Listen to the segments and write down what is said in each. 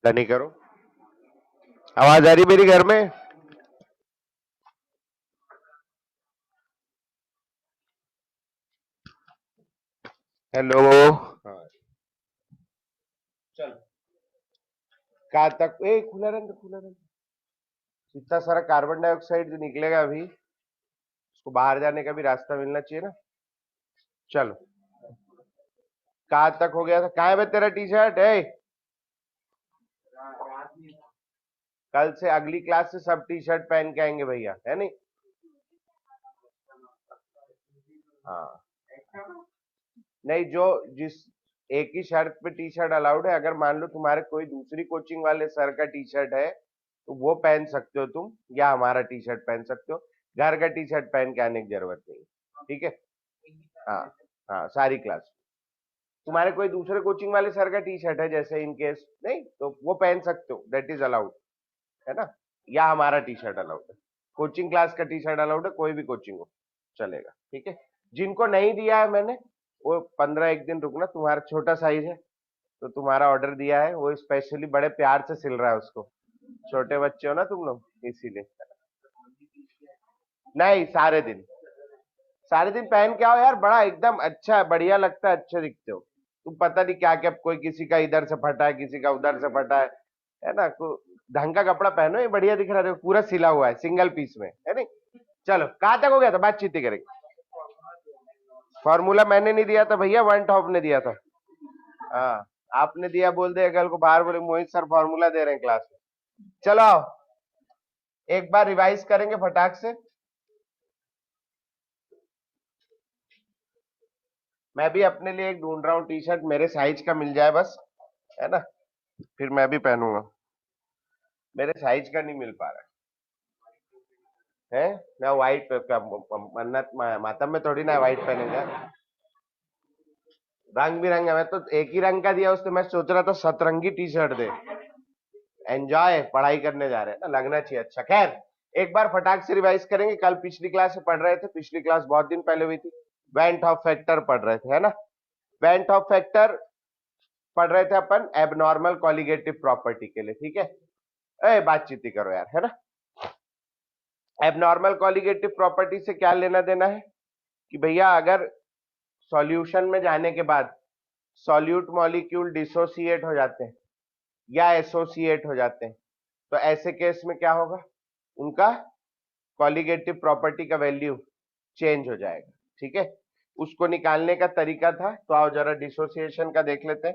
नहीं करो। आवाज आ रही मेरी घर में? हेलो। हाँ, चल। कहाँ तक? ए, खुला रहने दो, खुला रहने दो। इतना सारा कार्बन डाइऑक्साइड जो निकलेगा अभी, उसको बाहर जाने का भी रास्ता मिलना चाहिए ना। चलो, कहाँ तक हो गया था? कहाँ है बे तेरा टी शर्ट? है कल से अगली क्लास से सब टी शर्ट पहन के आएंगे भैया, है नहीं? हाँ, नहीं, जो जिस एक ही शर्त पे टी शर्ट अलाउड है। अगर मान लो तुम्हारे कोई दूसरी कोचिंग वाले सर का टी शर्ट है तो वो पहन सकते हो तुम, या हमारा टी शर्ट पहन सकते हो। घर का टी शर्ट पहन के आने की जरूरत नहीं। ठीक है? हाँ, हाँ, सारी क्लास। तुम्हारे कोई दूसरे कोचिंग वाले सर का टी शर्ट है जैसे, इन केस नहीं, तो वो पहन सकते हो, दैट इज अलाउड, है ना? या हमारा टी शर्ट अलाउड है। कोचिंग क्लास का टी शर्ट अलाउड है, कोई भी कोचिंग हो चलेगा। ठीक है? जिनको नहीं दिया है मैंने, वो 15 एक दिन रुकना। तुम्हारा छोटा साइज है तो तुम्हारा ऑर्डर दिया है, वो स्पेशली बड़े प्यार से सिल रहा है उसको। छोटे बच्चे हो ना तुम लोग, इसीलिए। नहीं, सारे दिन, सारे दिन पहन के आओ यार, बड़ा एकदम अच्छा है, बढ़िया लगता है, अच्छे दिखते हो तुम। पता नहीं क्या क्या, कोई किसी का इधर से फटा है, किसी का उधर से फटा है ना? ढंग का कपड़ा पहनो, ये बढ़िया दिख रहा है, देखो, पूरा सिला हुआ है सिंगल पीस में, है नहीं? चलो, कहाँ तक हो गया था? बातचीत ही करेंगे। फॉर्मूला मैंने नहीं दिया था भैया, वन टॉप ने दिया था। हाँ, आपने दिया, बोल दे कल को बाहर, बोले मोहित सर फॉर्मूला दे रहे हैं क्लास में। चलो आओ, एक बार रिवाइज करेंगे फटाक से। मैं भी अपने लिए एक ढूंढ रहा हूँ टी शर्ट, मेरे साइज का मिल जाए बस, है ना? फिर मैं भी पहनूंगा। मेरे साइज का नहीं मिल पा रहा है। मैं व्हाइट का मन्नत मातम में थोड़ी ना व्हाइट पहनूंगा। रंग बिरंगा, मैं तो एक ही रंग का दिया उसने। मैं सोच रहा था सतरंगी टी शर्ट दे। एंजॉय, पढ़ाई करने जा रहे हैं ना, लगना चाहिए अच्छा। खैर, एक बार फटाक से रिवाइज करेंगे। कल पिछली क्लास में पढ़ रहे थे, पिछली क्लास बहुत दिन पहले हुई थी। वेंट ऑफ फैक्टर पढ़ रहे थे, है ना? वेंट ऑफ फैक्टर पढ़ रहे थे अपन एबनॉर्मल कॉलिगेटिव प्रॉपर्टी के लिए। ठीक है? बातचीत ही करो यार, है ना? एबनॉर्मल कॉलिगेटिव प्रॉपर्टी से क्या लेना देना है कि भैया, अगर सॉल्यूशन में जाने के बाद सॉल्यूट मॉलिक्यूल डिसोसिएट हो जाते हैं या एसोसिएट हो जाते हैं, तो ऐसे केस में क्या होगा? उनका कॉलिगेटिव प्रॉपर्टी का वैल्यू चेंज हो जाएगा। ठीक है? उसको निकालने का तरीका था, तो आओ जरा डिसोसिएशन का देख लेते हैं,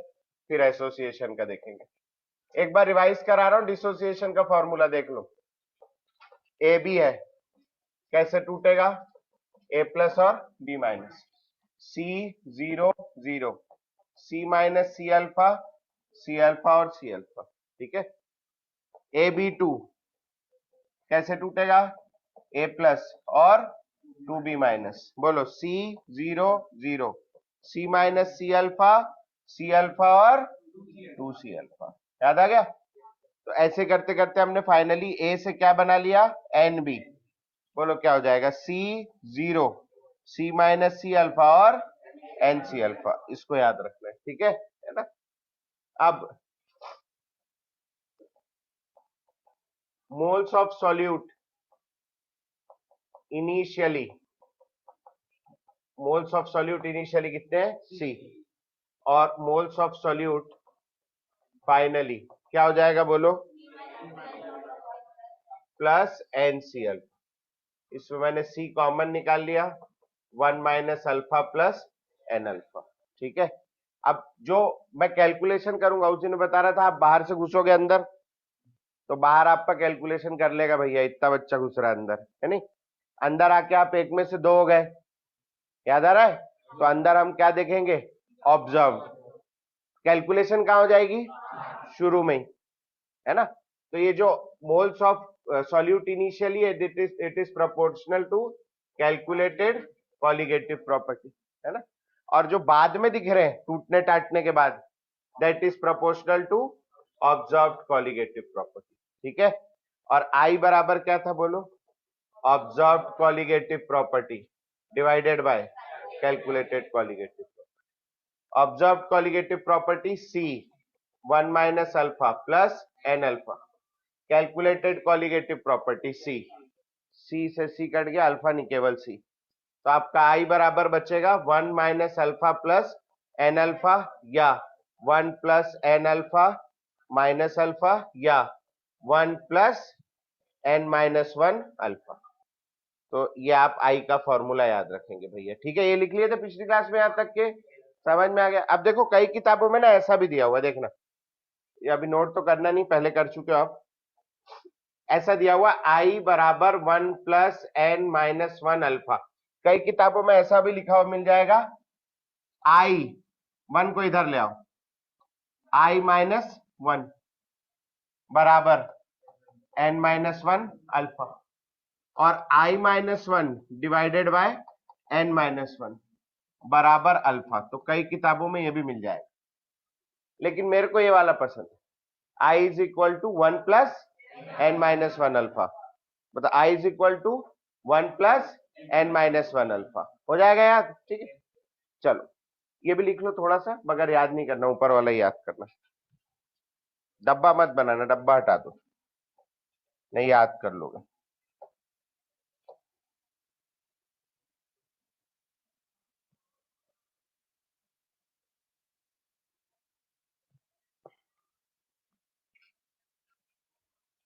फिर एसोसिएशन का देखेंगे। एक बार रिवाइज करा रहा हूं, डिसोसिएशन का फॉर्मूला देख लो। ए बी है, कैसे टूटेगा? ए प्लस और बी माइनस, सी zero zero, C minus C alpha और सी अल्फा। ठीक है? ए बी टू कैसे टूटेगा? ए प्लस और टू बी माइनस। बोलो, सी zero zero, C minus C alpha और टू सी अल्फा। याद आ गया? तो ऐसे करते करते हमने फाइनली ए से क्या बना लिया? N B. बोलो क्या हो जाएगा? C zero, C minus C alpha और एन सी अल्फा। इसको याद रखना है, ठीक है ना? अब moles of solute initially, moles of solute initially कितने हैं? सी। और मोल्स ऑफ सॉल्यूट फाइनली क्या हो जाएगा? बोलो, प्लस एन सी अल्फा। इसमें मैंने सी कॉमन निकाल लिया, one minus alpha plus N alpha. ठीक है? अब जो मैं कैलकुलेशन करूंगा, उसी ने बता रहा था, आप बाहर से घुसोगे अंदर तो बाहर आपका कैलकुलेशन कर लेगा भैया, इतना बच्चा घुस रहा है अंदर, है नहीं? अंदर आके आप एक में से दो हो गए, याद आ रहा है? तो अंदर हम क्या देखेंगे? ऑब्जर्व। कैलकुलेशन कहां हो जाएगी? शुरू में ही, है ना? तो ये जो moles of solute initially, it is proportional to calculated colligative property, है ना? और जो बाद में दिख रहे हैं टूटने टाटने के बाद, that is proportional to observed colligative property. ठीक है? और आई बराबर क्या था? बोलो, observed colligative property divided by calculated colligative. Observed colligative property c 1 minus alpha plus N alpha. Calculated colligative property c, c से सी कट गया, alpha नहीं केवल सी। तो आपका आई बराबर बचेगा 1 minus alpha plus N alpha, या 1 plus N alpha minus alpha, या 1 प्लस एन माइनस 1 अल्फा। तो ये आप आई का फॉर्मूला याद रखेंगे भैया, ठीक है। ये लिख लिए थे पिछली क्लास में, यहां तक के समझ में आ गया। अब देखो कई किताबों में ना ऐसा भी दिया हुआ, देखना, ये अभी नोट तो करना नहीं, पहले कर चुके हो आप। ऐसा दिया हुआ आई बराबर 1 प्लस एन माइनस 1 अल्फा। कई किताबों में ऐसा भी लिखा हुआ मिल जाएगा, आई 1 को इधर ले आओ, आई माइनस 1 बराबर एन माइनस 1 अल्फा, और i minus 1 divided by n minus 1 बराबर अल्फा। तो कई किताबों में ये भी मिल जाएगा, लेकिन मेरे को ये वाला पसंद है, i is equal to 1 plus n minus 1 alpha. मतलब i is equal to 1 plus n minus 1 alpha. हो जाएगा याद, ठीक है। चलो ये भी लिख लो थोड़ा सा, मगर याद नहीं करना, ऊपर वाला ही याद करना। डब्बा मत बनाना, डब्बा हटा दो, नहीं याद कर लोगे।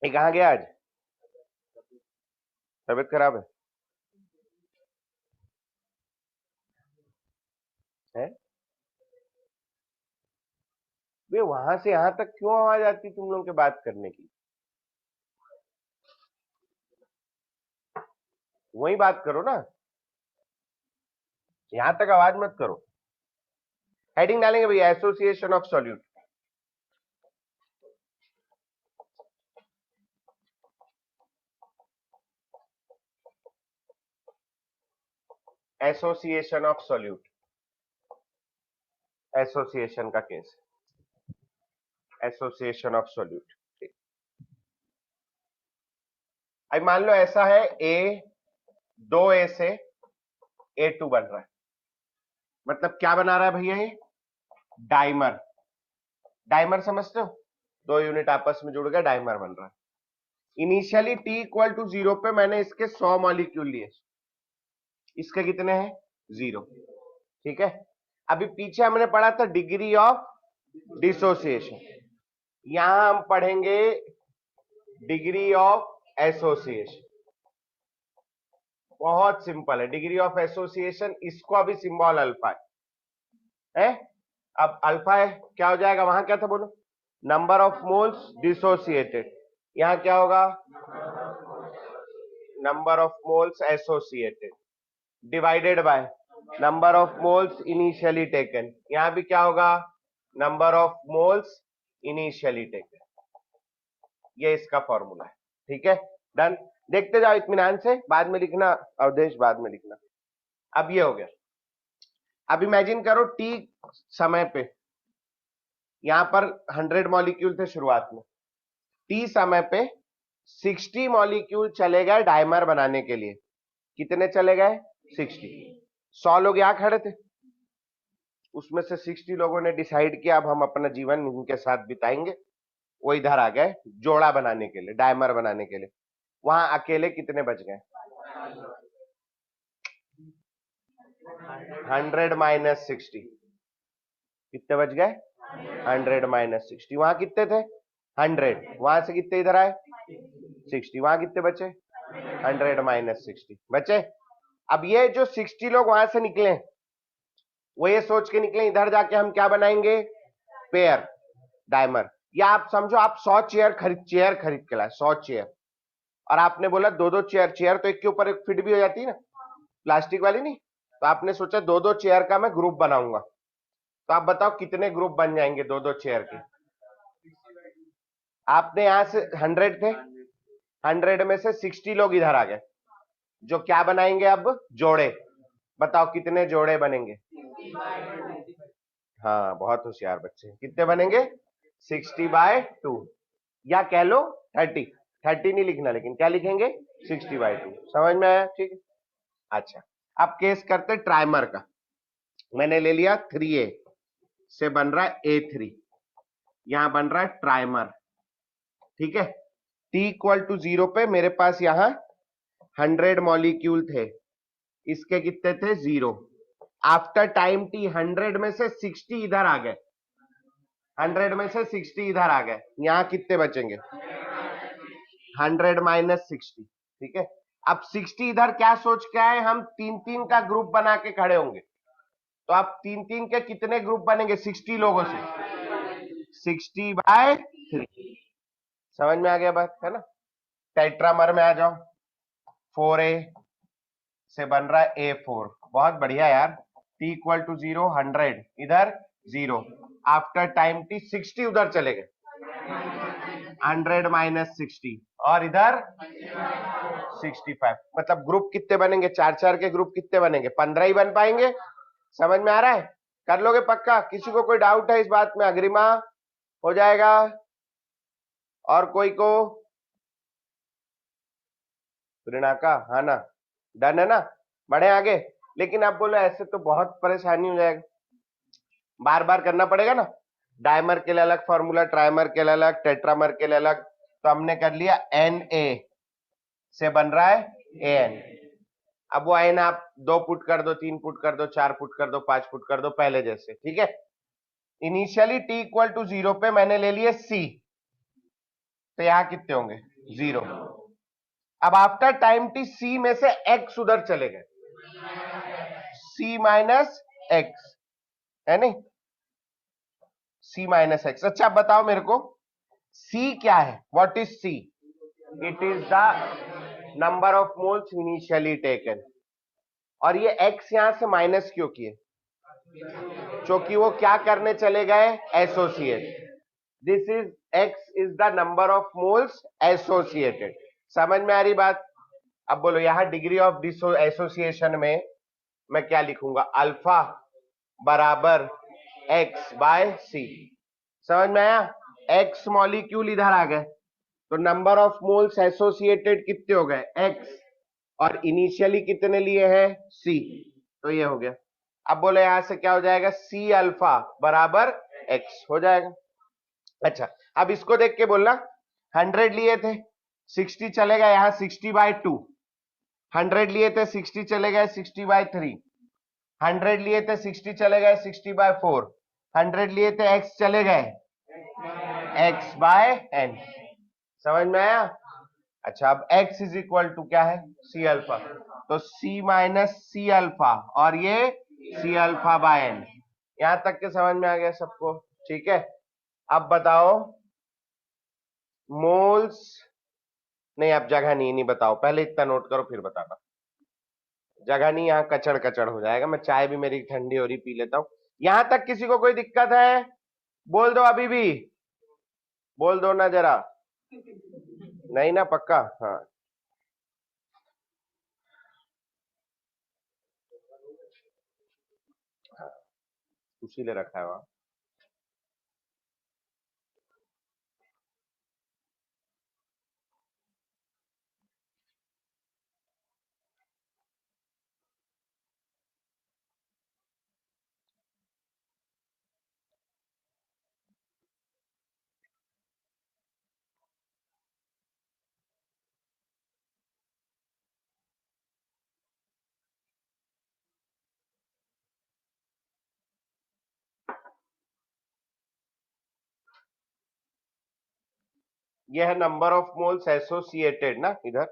ये कहाँ गया आज? तबीयत खराब है? वे वहां से यहां तक क्यों आवाज आती तुम लोगों के बात करने की? वही बात करो ना, यहां तक आवाज मत करो। हेडिंग डालेंगे भैया, association of solute. Association of solute, association का केस, एसोसिएशन ऑफ सॉल्यूट। अब मान लो ऐसा है, ए 2a से A2 बन रहा है, मतलब क्या बना रहा है भैया? ये डाइमर, डाइमर समझते हो? दो यूनिट आपस में जुड़ गए, डाइमर बन रहा है। इनिशियली t इक्वल टू 0 पे मैंने इसके 100 मॉलिक्यूल लिए, इसके कितने हैं? 0, ठीक है। अभी पीछे हमने पढ़ा था डिग्री ऑफ डिसोसिएशन, यहां हम पढ़ेंगे डिग्री ऑफ एसोसिएशन। बहुत सिंपल है डिग्री ऑफ एसोसिएशन, इसको अभी सिंबल अल्फा है। अब अल्फा है, क्या हो जाएगा? वहां क्या था बोलो? Number of moles dissociated. यहां क्या होगा? Number of moles associated divided by number of moles initially taken. यहां भी क्या होगा? Number of moles initially taken. ये इसका फॉर्मूला है, ठीक है। डन। देखते जाओ इत्मीनान से, बाद में लिखना अवधेश, बाद में लिखना। अब ये हो गया। अब इमेजिन करो टी समय पे, यहां पर 100 मॉलिक्यूल थे शुरुआत में, टी समय पे 60 मॉलिक्यूल चले गए डाइमर बनाने के लिए। कितने चले गए? 60। 100 लोग यहां खड़े थे, उसमें से 60 लोगों ने डिसाइड किया अब हम अपना जीवन इनके साथ बिताएंगे। वो इधर आ गए जोड़ा बनाने के लिए, डायमर बनाने के लिए। वहां अकेले कितने बच गए? 100 माइनस 60। कितने बच गए? 100 माइनस 60। वहां कितने थे? 100। वहां से कितने इधर आए? 60। वहां कितने बचे? 100 माइनस 60 बचे। अब ये जो 60 लोग वहां से निकले, वो ये सोच के निकले इधर जाके हम क्या बनाएंगे? Pair, dimer. या आप समझो आप 100 चेयर खरीद के लाए, 100 चेयर, और आपने बोला दो दो चेयर, चेयर तो एक के ऊपर एक फिट भी हो जाती है ना, प्लास्टिक वाली नहीं। तो आपने सोचा दो दो चेयर का मैं ग्रुप बनाऊंगा। तो आप बताओ कितने ग्रुप बन जाएंगे दो दो चेयर के? आपने यहां से 100 थे, 100 में से 60 लोग इधर आ गए, जो क्या बनाएंगे अब? जोड़े। बताओ कितने जोड़े बनेंगे? हाँ बहुत होशियार बच्चे। कितने बनेंगे? 60/2, या कह लो 30। 30 नहीं लिखना, लेकिन क्या लिखेंगे? 60/2। समझ में आया? ठीक है। अच्छा, अब केस करते ट्राइमर का। मैंने ले लिया 3a से बन रहा है A3, यहां बन रहा है ट्राइमर। ठीक है, टी इक्वल टू 0 पे मेरे पास यहां 100 मॉलिक्यूल थे, इसके कितने थे 0। आफ्टर टाइम टी 100 में से 60 इधर आ गए, 100 में से 60 इधर आ गए, यहां कितने बचेंगे 100 माइनस 60। ठीक है, अब 60 इधर क्या सोच के आए, हम तीन तीन का ग्रुप बना के खड़े होंगे, तो आप तीन तीन के कितने ग्रुप बनेंगे 60 लोगों से, 60/3। समझ में आ गया बात है ना। टेट्रामर में आ जाओ, 4a से बन रहा है A4। बहुत बढ़िया यार, t इक्वल टू 0 100 इधर 0, आफ्टर टाइम t 60 उधर चले गए, 100 माइनस 60 और इधर 65। मतलब ग्रुप कितने बनेंगे, चार चार के ग्रुप कितने बनेंगे, 15 ही बन पाएंगे। समझ में आ रहा है, कर लोगे पक्का। किसी को कोई डाउट है इस बात में, अग्रिमा हो जाएगा, और कोई को का, हाँ ना, डन है ना, बढ़े आगे। लेकिन आप बोलो ऐसे तो बहुत परेशानी हो जाएगा, बार बार करना पड़ेगा ना, डायमर के लिए अलग फॉर्मूला, ट्राइमर के लिए अलग, टेट्रामर के लिए अलग। तो हमने कर लिया Na से बन रहा है An। अब वो एन आप 2 पुट कर दो, 3 पुट कर दो, 4 पुट कर दो, 5 पुट कर दो, पहले जैसे। ठीक है, इनिशियली t इक्वल टू 0 पे मैंने ले लिए C, तो यहां कितने होंगे 0। अब आफ्टर टाइम t C में से x उधर चले गए, C माइनस एक्स, है नहीं, C माइनस एक्स। अच्छा बताओ मेरे को, C क्या है, what is C? It is the number of moles initially taken. और ये x यहां से माइनस क्यों किए, क्योंकि वो क्या करने चले गए, associate. This is x is the number of moles associated. समझ में आ रही बात। अब बोलो यहां डिग्री ऑफ एसोसिएशन में मैं क्या लिखूंगा, अल्फा बराबर x/c। समझ में आया, x मॉलिक्यूल इधर आ गए, तो नंबर ऑफ मोल्स एसोसिएटेड कितने हो गए x, और इनिशियली कितने लिए हैं c, तो ये हो गया। अब बोले यहां से क्या हो जाएगा, c अल्फा बराबर x हो जाएगा। अच्छा, अब इसको देख के बोलना, 100 लिए थे, 60 चले गए, यहां 60/2, 100 लिए थे 60 चले गए 60/3, 100 लिए थे 60 चले गए 60/4, 100 लिए थे x चले गए x/n। समझ में आया। अच्छा, अब x इज इक्वल टू क्या है, c अल्फा, तो c माइनस सी अल्फा, और ये c अल्फा/n। यहां तक के समझ में आ गया सबको। ठीक है, अब बताओ मोल्स, नहीं अब जगह नहीं बताओ, पहले इतना नोट करो फिर बताना। जगह नहीं, यहाँ कचड़ कचड़ हो जाएगा। मैं चाय भी मेरी ठंडी हो रही, पी लेता हूँ। यहां तक किसी को कोई दिक्कत है, बोल दो अभी भी, बोल दो ना जरा। नहीं ना, पक्का, हाँ। हाँ, उसी ले रखा है वहां। ये है नंबर ऑफ मोल्स एसोसिएटेड ना इधर।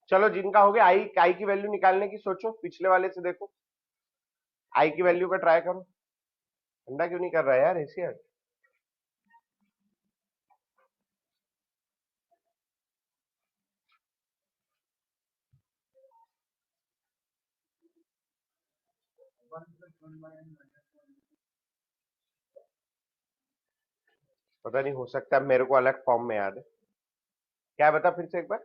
चलो जिनका हो गया आई, आई की वैल्यू निकालने की सोचो, पिछले वाले से देखो, आई की वैल्यू का ट्राई करो। ठंडा क्यों नहीं कर रहा है यार ऐसे यार? पता नहीं, हो सकता है मेरे को अलग फॉर्म में याद है। क्या बता फिर से एक बार।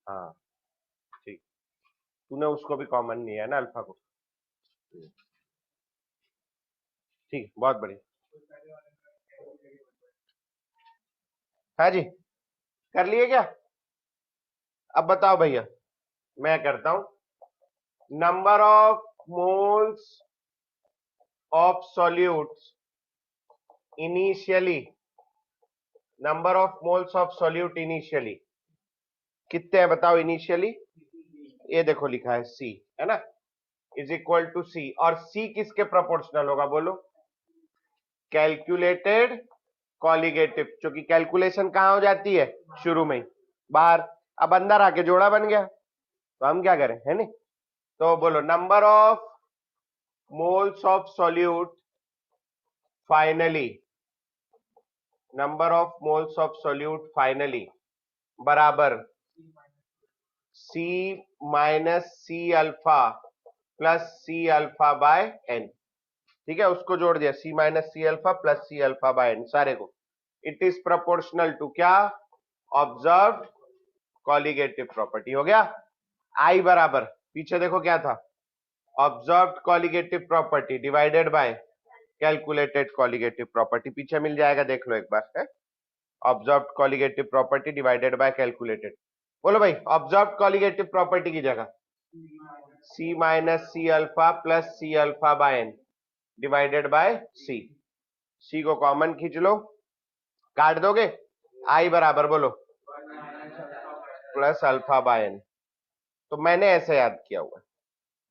हाँ ठीक, तूने उसको भी कॉमन लिया है ना, अल्फा को। ठीक, बहुत बढ़िया। हाँ जी, कर लिए क्या? अब बताओ भैया, मैं करता हूं। Number of moles of solutes initially, number of moles of solute initially कितने हैं बताओ इनिशियली? ये देखो लिखा है सी, है ना, इज इक्वल टू सी। और सी किसके प्रोपोर्शनल होगा बोलो? कैलकुलेटेड कॉलिगेटिव, क्योंकि कैलकुलेशन कहां हो जाती है? शुरू में ही, बाहर। अब अंदर आके जोड़ा बन गया, तो हम क्या करें, है नहीं? तो बोलो number of moles of solute finally, number of moles of solute finally बराबर C minus C alpha plus C alpha by N. ठीक है, उसको जोड़ दिया, C minus C alpha plus C alpha by N सारे को। इट इज प्रोपोर्शनल टू क्या? Observe colligative property. हो गया। आई बराबर, पीछे देखो क्या था, observe colligative property divided by calculated colligative property. पीछे मिल जाएगा, देख लो एक बार, है observe colligative property divided by calculated. बोलो भाई, ऑब्जर्व कॉलिगेटिव प्रॉपर्टी की जगह C minus C alpha plus C alpha by N divided by C. C को कॉमन खींच लो, काट दोगे, आई बराबर बोलो प्लस अल्फा बाय एन। तो मैंने ऐसे याद किया हुआ,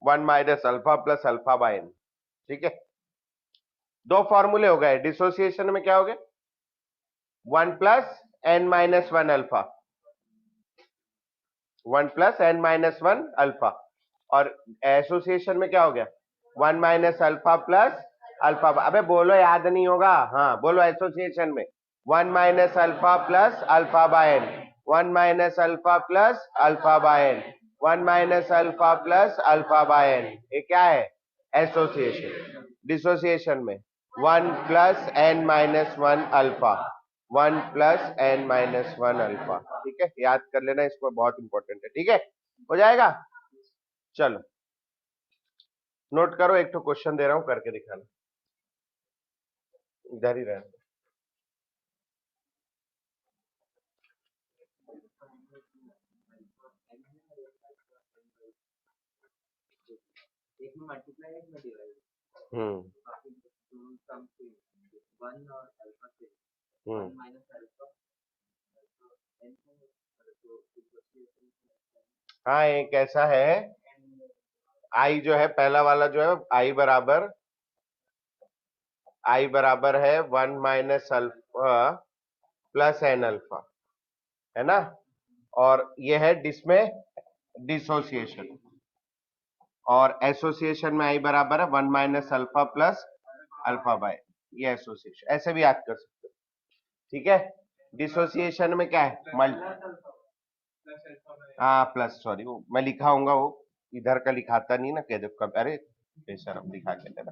1 - alpha plus alpha by N. ठीक है, दो फॉर्मूले हो गए। डिसोसिएशन में क्या हो गया? 1 + n - 1 अल्फा, 1 + n - 1 अल्फा। और एसोसिएशन में क्या हो गया? 1 - अल्फा प्लस अल्फा। अबे बोलो, याद नहीं होगा? हाँ बोलो, एसोसिएशन में 1 - alpha plus alpha by N, 1 - alpha plus alpha by N, 1 - alpha plus alpha by N. ये क्या है? एसोसिएशन। डिसोसिएशन में 1 + n - 1 अल्फा, 1 + n - 1 अल्फा। ठीक है, याद कर लेना इसको, बहुत इंपॉर्टेंट है। ठीक है, हो जाएगा। चलो नोट करो, एक तो क्वेश्चन दे रहा हूं, करके दिखाना, इधर ही रहना। हम्म हम्म हाँ, एक ऐसा है, आई जो है पहला वाला जो है, आई बराबर है 1 - अल्फा प्लस एन अल्फा, है ना। और ये है डिसमें डिसोसिएशन, और एसोसिएशन में आई बराबर है 1 - अल्फा प्लस अल्फा बाय, ये एसोसिएशन, ऐसे भी याद कर सकते हो। ठीक है, डिसोसिएशन में क्या है? हाँ प्लस, सॉरी वो मैं लिखा हूंगा, वो इधर का लिखाता नहीं ना, कह दो कब, अरे बेशरम लिखा के देना,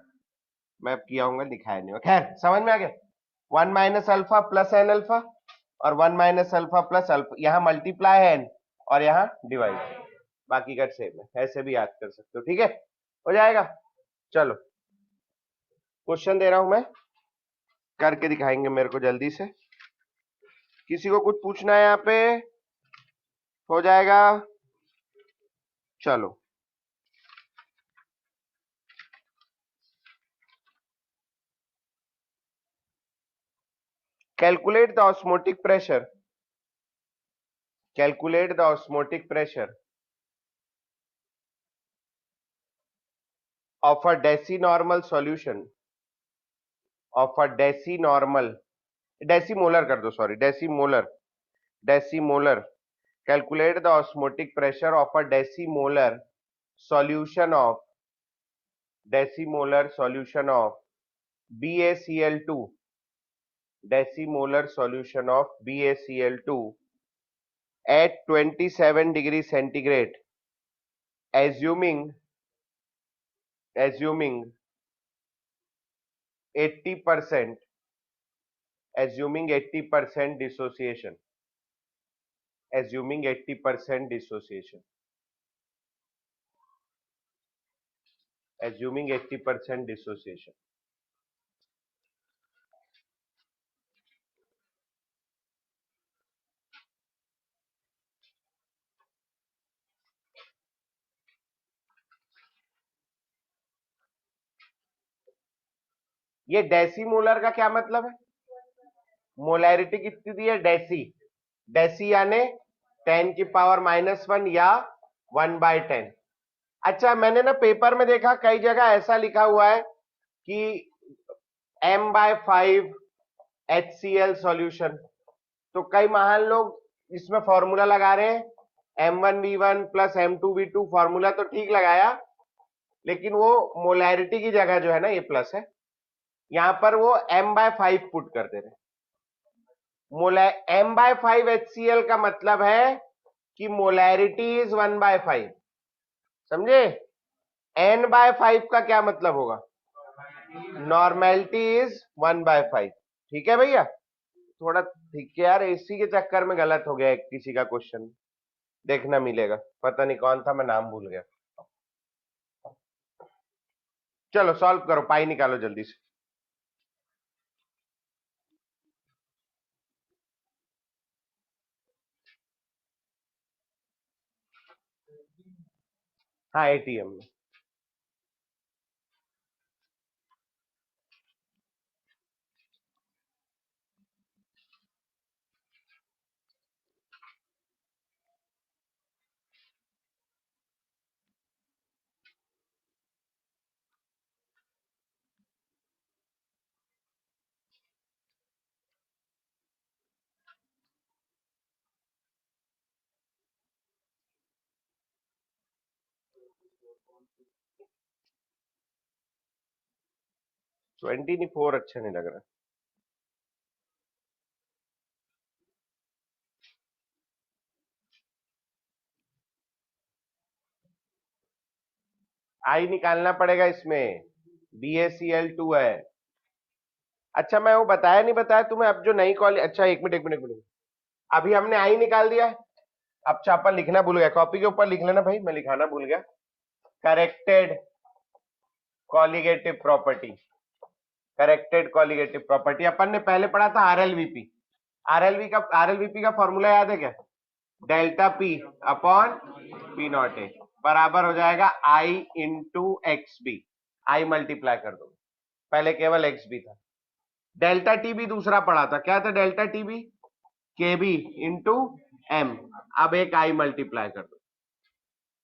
मैं अब किया हूँ लिखाया नहीं। खैर समझ में आ गया। 1 - अल्फा प्लस एन अल्फा, और 1 - अल्फा प्लस अल्फा, यहाँ मल्टीप्लाई है एन और यहाँ डिवाइड, बाकी का सेम है, ऐसे भी याद कर सकते हो। ठीक है, हो जाएगा। चलो क्वेश्चन दे रहा हूं मैं, करके दिखाएंगे मेरे को जल्दी से। किसी को कुछ पूछना है यहाँ पे? हो जाएगा। चलो, calculate the osmotic pressure, calculate the osmotic pressure of a decinormal solution, of a decinormal decimolar कर दो, sorry decimolar, decimolar. Calculate the osmotic pressure of a decimolar solution of, decimolar solution of BaCl2, decimolar solution of BaCl2 at 27 degree centigrade, assuming 80%, assuming 80% dissociation, assuming 80% dissociation, assuming 80% dissociation। ये डेसीमोलर का क्या मतलब है? Molarity कितनी दी है? Deci, deci यानी 10⁻⁻1 या 1/10। अच्छा, मैंने ना पेपर में देखा कई जगह ऐसा लिखा हुआ है कि m/5 HCl सॉल्यूशन, तो कई महान लोग इसमें फॉर्मूला लगा रहे हैं M1V1 प्लस M2V2, फॉर्मूला तो ठीक लगाया, लेकिन वो मोलैरिटी की जगह जो है ना ये प्लस है, यहां पर वो m/5 पुट कर दे रहे हैं। m/5 HCl का मतलब है कि मोलैरिटी इज 1/5, समझे? n/5 का क्या मतलब होगा? Normality is 1/5। ठीक है भैया, थोड़ा ठीक है यार, इसी के चक्कर में गलत हो गया किसी का क्वेश्चन, देखना मिलेगा, पता नहीं कौन था, मैं नाम भूल गया। चलो सॉल्व करो, पाई निकालो जल्दी से। हाँ ATM में। ट्वेंटी नहीं, 4 अच्छा नहीं लग रहा। आई निकालना पड़ेगा इसमें, BaCl2 है। अच्छा मैं वो बताया नहीं बताया तुम्हें, अब जो नई कॉल, अच्छा एक मिनट एक मिनट एक मिनट, अभी हमने आई निकाल दिया है। अब चापा लिखना भूल गया, कॉपी के ऊपर लिख लेना भाई, मैं लिखाना भूल गया। Corrected colligative property, corrected colligative property अपन ने पहले पढ़ा था RLVP। आरएलवीपी का फॉर्मूला याद है क्या? डेल्टा P अपॉन P0A बराबर हो जाएगा I into XB। I multiply कर दो, पहले केवल XB था। डेल्टा टी भी दूसरा पढ़ा था, क्या था delta T B? KB into M। अब एक I मल्टीप्लाई कर दो।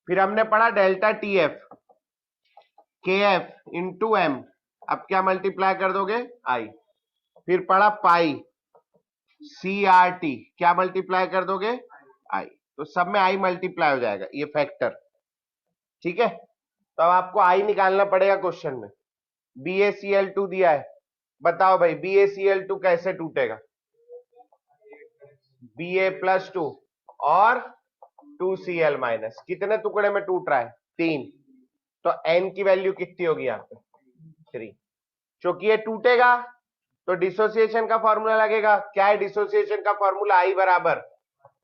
फिर हमने पढ़ा delta TF, KF into M। अब क्या मल्टीप्लाई कर दोगे? I। फिर पढ़ा पाई CRT, क्या मल्टीप्लाई कर दोगे? I। तो सब में I मल्टीप्लाई हो जाएगा, ये फैक्टर। ठीक है, तो अब आपको I निकालना पड़ेगा क्वेश्चन में। BaCl2 दिया है, बताओ भाई BaCl2 कैसे टूटेगा? Ba+2 और 2Cl माइनस, कितने टुकड़े में टूट रहा है? 3। तो N की वैल्यू कितनी होगी यहाँ पे? 3। क्योंकि ये टूटेगा तो डिसोसिएशन का फॉर्मूला लगेगा। क्या है डिसोसिएशन का फॉर्मूला? I बराबर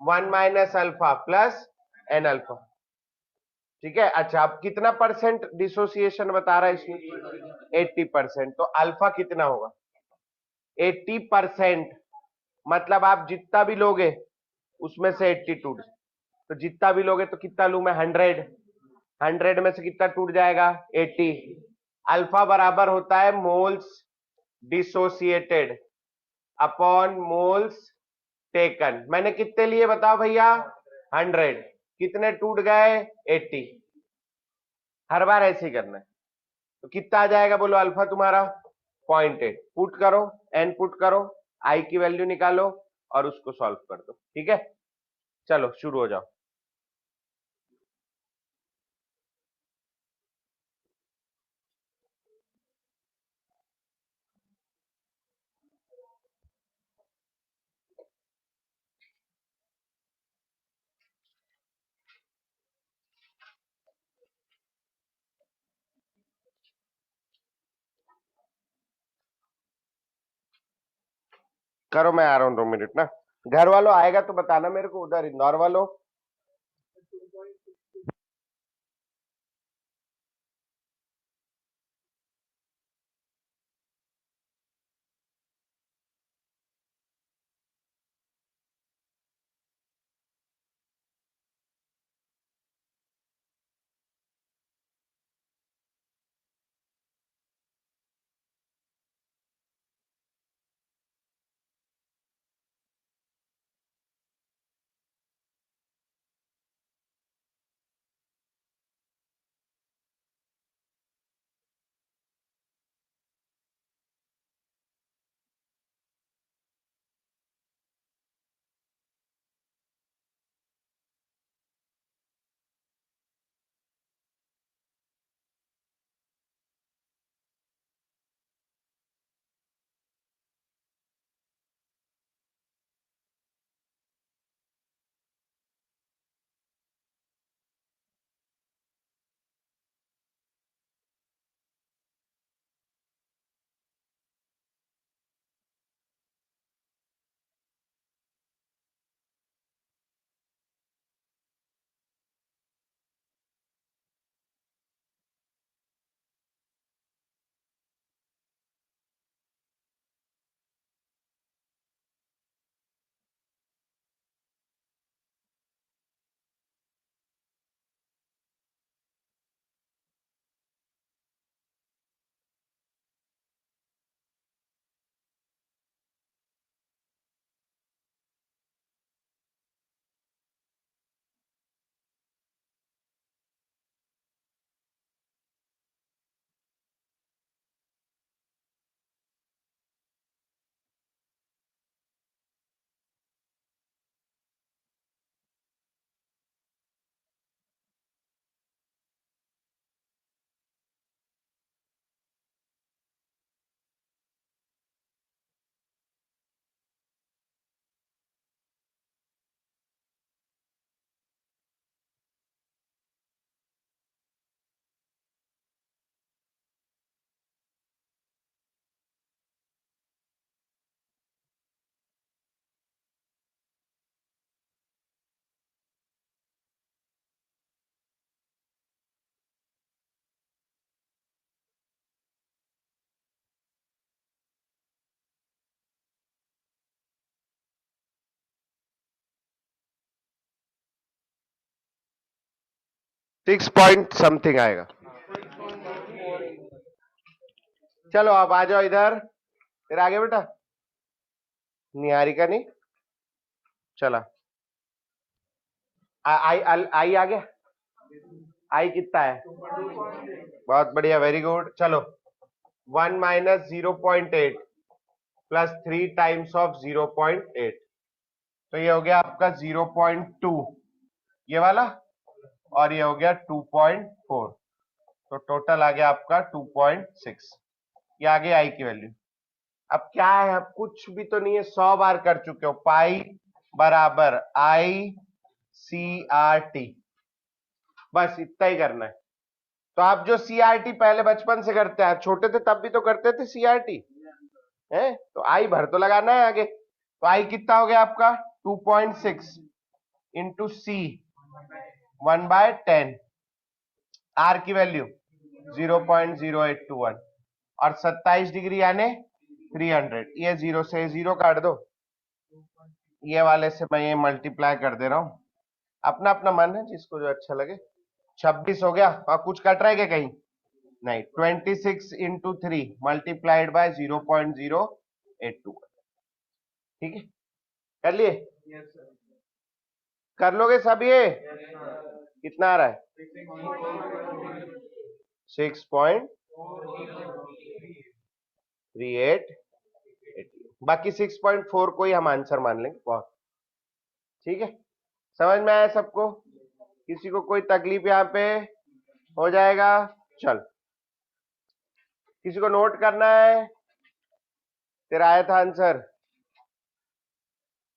1 minus alpha plus N alpha. ठीक है, अच्छा अब कितना परसेंट डिसोसिएशन बता रहा है इसमें? 80%। तो अल्फा कितना होगा? 80%, मतलब आप जितना भी लोगे उसमें से 80 टूट, तो जितना भी लोगे तो कितना लू मैं? 100। 100 में से कितना टूट जाएगा? 80। अल्फा बराबर होता है moles dissociated upon moles taken. मैंने कितने लिए बताओ भैया? 100। कितने टूट गए? 80। हर बार ऐसे ही करना है। तो कितना आ जाएगा बोलो अल्फा तुम्हारा? 0.8। पुट करो, एन पुट करो, आई की वैल्यू निकालो और उसको सॉल्व कर दो। ठीक है, चलो शुरू हो जाओ। करो, मैं आ रहा हूँ 2 मिनट ना। घर वालों आएगा तो बताना मेरे को, उधर इंदौर वालों। सिक्स पॉइंट समथिंग आएगा। चलो आप आ जाओ इधर, फिर आगे बेटा। निहारिका नहीं चला। आई आई आ गया। आई कितना है? बहुत बढ़िया, वेरी गुड। चलो 1 माइनस 0.8 प्लस 3 टाइम्स ऑफ 0.8, तो ये हो गया आपका 0.2 ये वाला, और ये हो गया 2.4, तो टोटल आ गया आपका 2.6। ये आ गया आई की वैल्यू। अब क्या है, अब कुछ भी तो नहीं है, 100 बार कर चुके हो। पाई बराबर आई सी आर टी, बस इतना ही करना है। तो आप जो सीआरटी पहले बचपन से करते हैं, छोटे थे तब भी तो करते थे सीआरटी, है तो आई भर तो लगाना है आगे। तो आई कितना हो गया आपका 2.6 इंटू सी 1/10, आर की वैल्यू 0.0821 और 27 डिग्री यानी 300। ये जीरो से जीरो काट दो, ये वाले से मैं ये मल्टीप्लाई कर दे रहा हूं, अपना अपना मन है जिसको जो अच्छा लगे। 26 हो गया, और कुछ कट रहा है क्या कहीं? नहीं। 26 इंटू 3 मल्टीप्लाइड बाय 0.082। ठीक है, कर लिए? कर लोगे सब ये? कितना आ रहा है? 6.38। बाकी 6.4 को ही हम आंसर मान लेंगे। बहुत ठीक है, समझ में आया सबको? किसी को कोई तकलीफ यहाँ पे? हो जाएगा। चल, किसी को नोट करना है? तेरा आया था आंसर?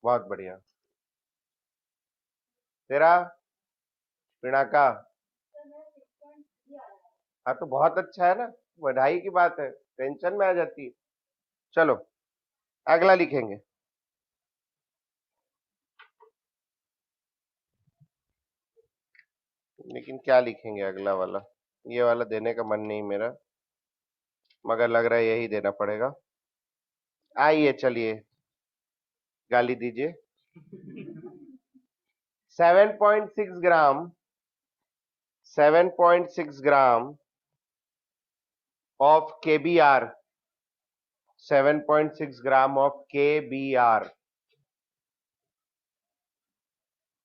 बहुत बढ़िया। तेरा पिनाका? हाँ तो बहुत अच्छा है ना, बधाई की बात है, टेंशन में आ जाती है। चलो अगला लिखेंगे। लेकिन क्या लिखेंगे अगला वाला? ये वाला देने का मन नहीं मेरा, मगर लग रहा है यही देना पड़ेगा। आइए चलिए, गाली दीजिए। 7.6 ग्राम, 7.6 ग्राम of KBr, 7.6 gram of KBr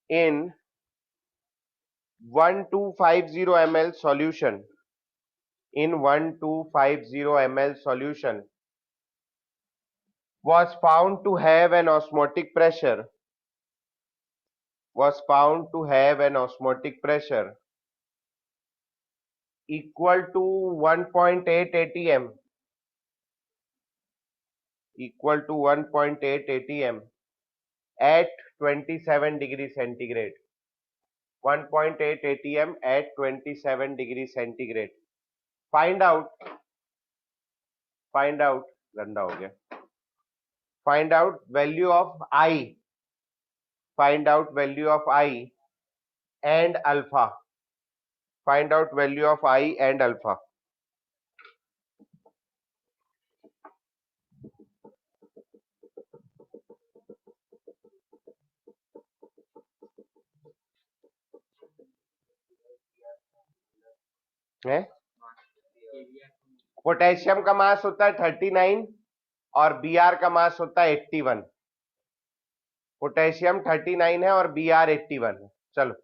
in 1250 ml solution, in 1250 ml solution was found to have an osmotic pressure, was found to have an osmotic pressure equal to 1.8 atm, equal to 1.8 atm at 27 degree centigrade, 1.8 atm at 27 degree centigrade. Find out, find out, गंदा हो गया, find out value of I, find out value of I and alpha, find out value of I and alpha. है potassium का मास होता है 39 और Br का मास होता है 81। पोटेशियम 39 है और Br 81 है। चलो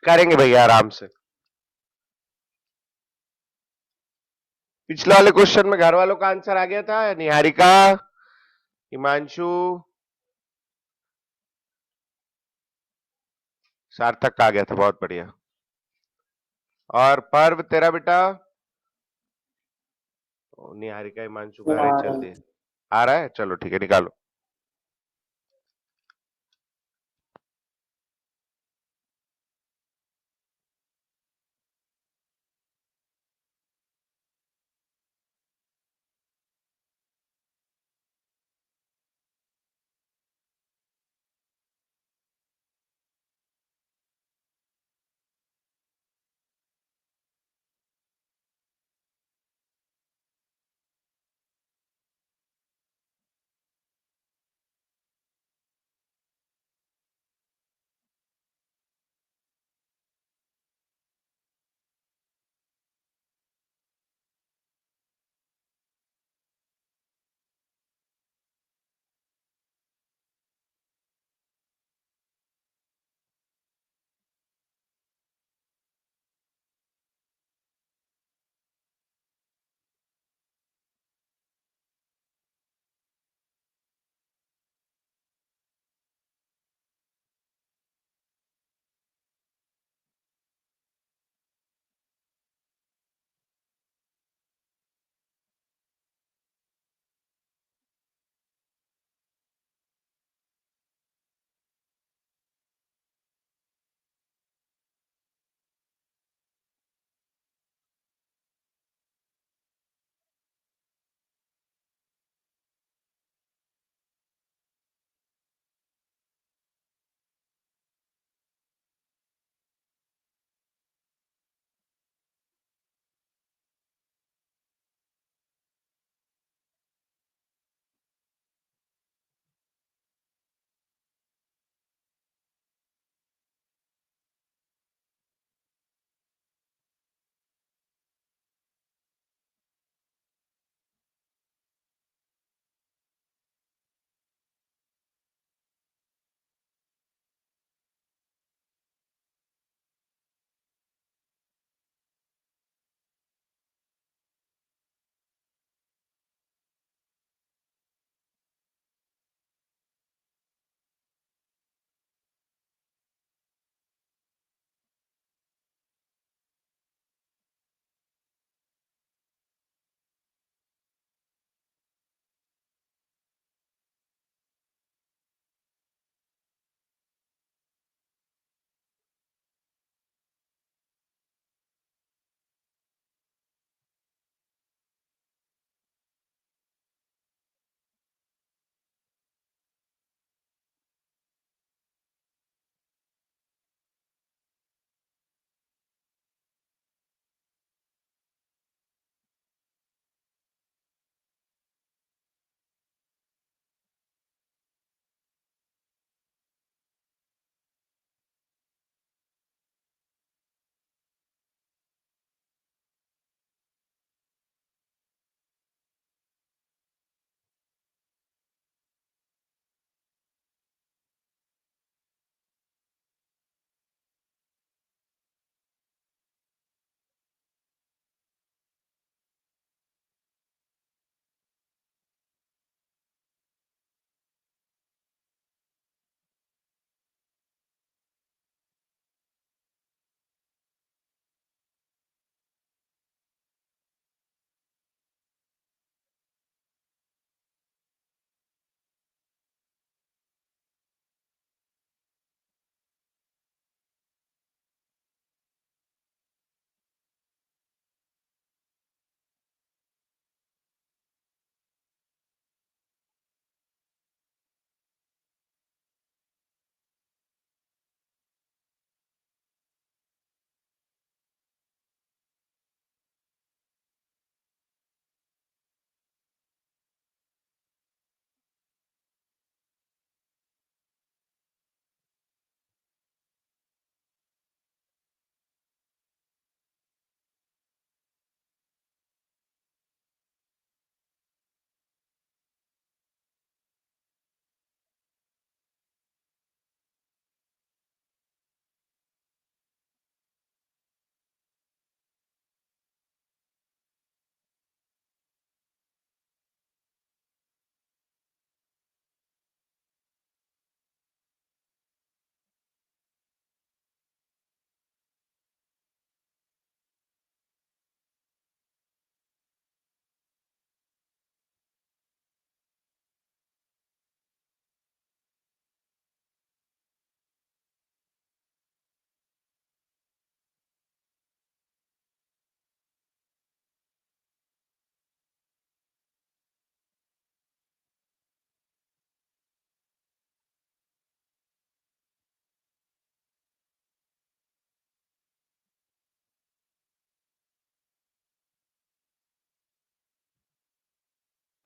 करेंगे भैया आराम से। पिछले वाले क्वेश्चन में घर वालों का आंसर आ गया था, निहारिका, हिमांशु, सार्थक का आ गया था, बहुत बढ़िया। और पर्व तेरा बेटा? निहारिका हिमांशु घर ही चल दिए। आ रहा है, चलो ठीक है, निकालो।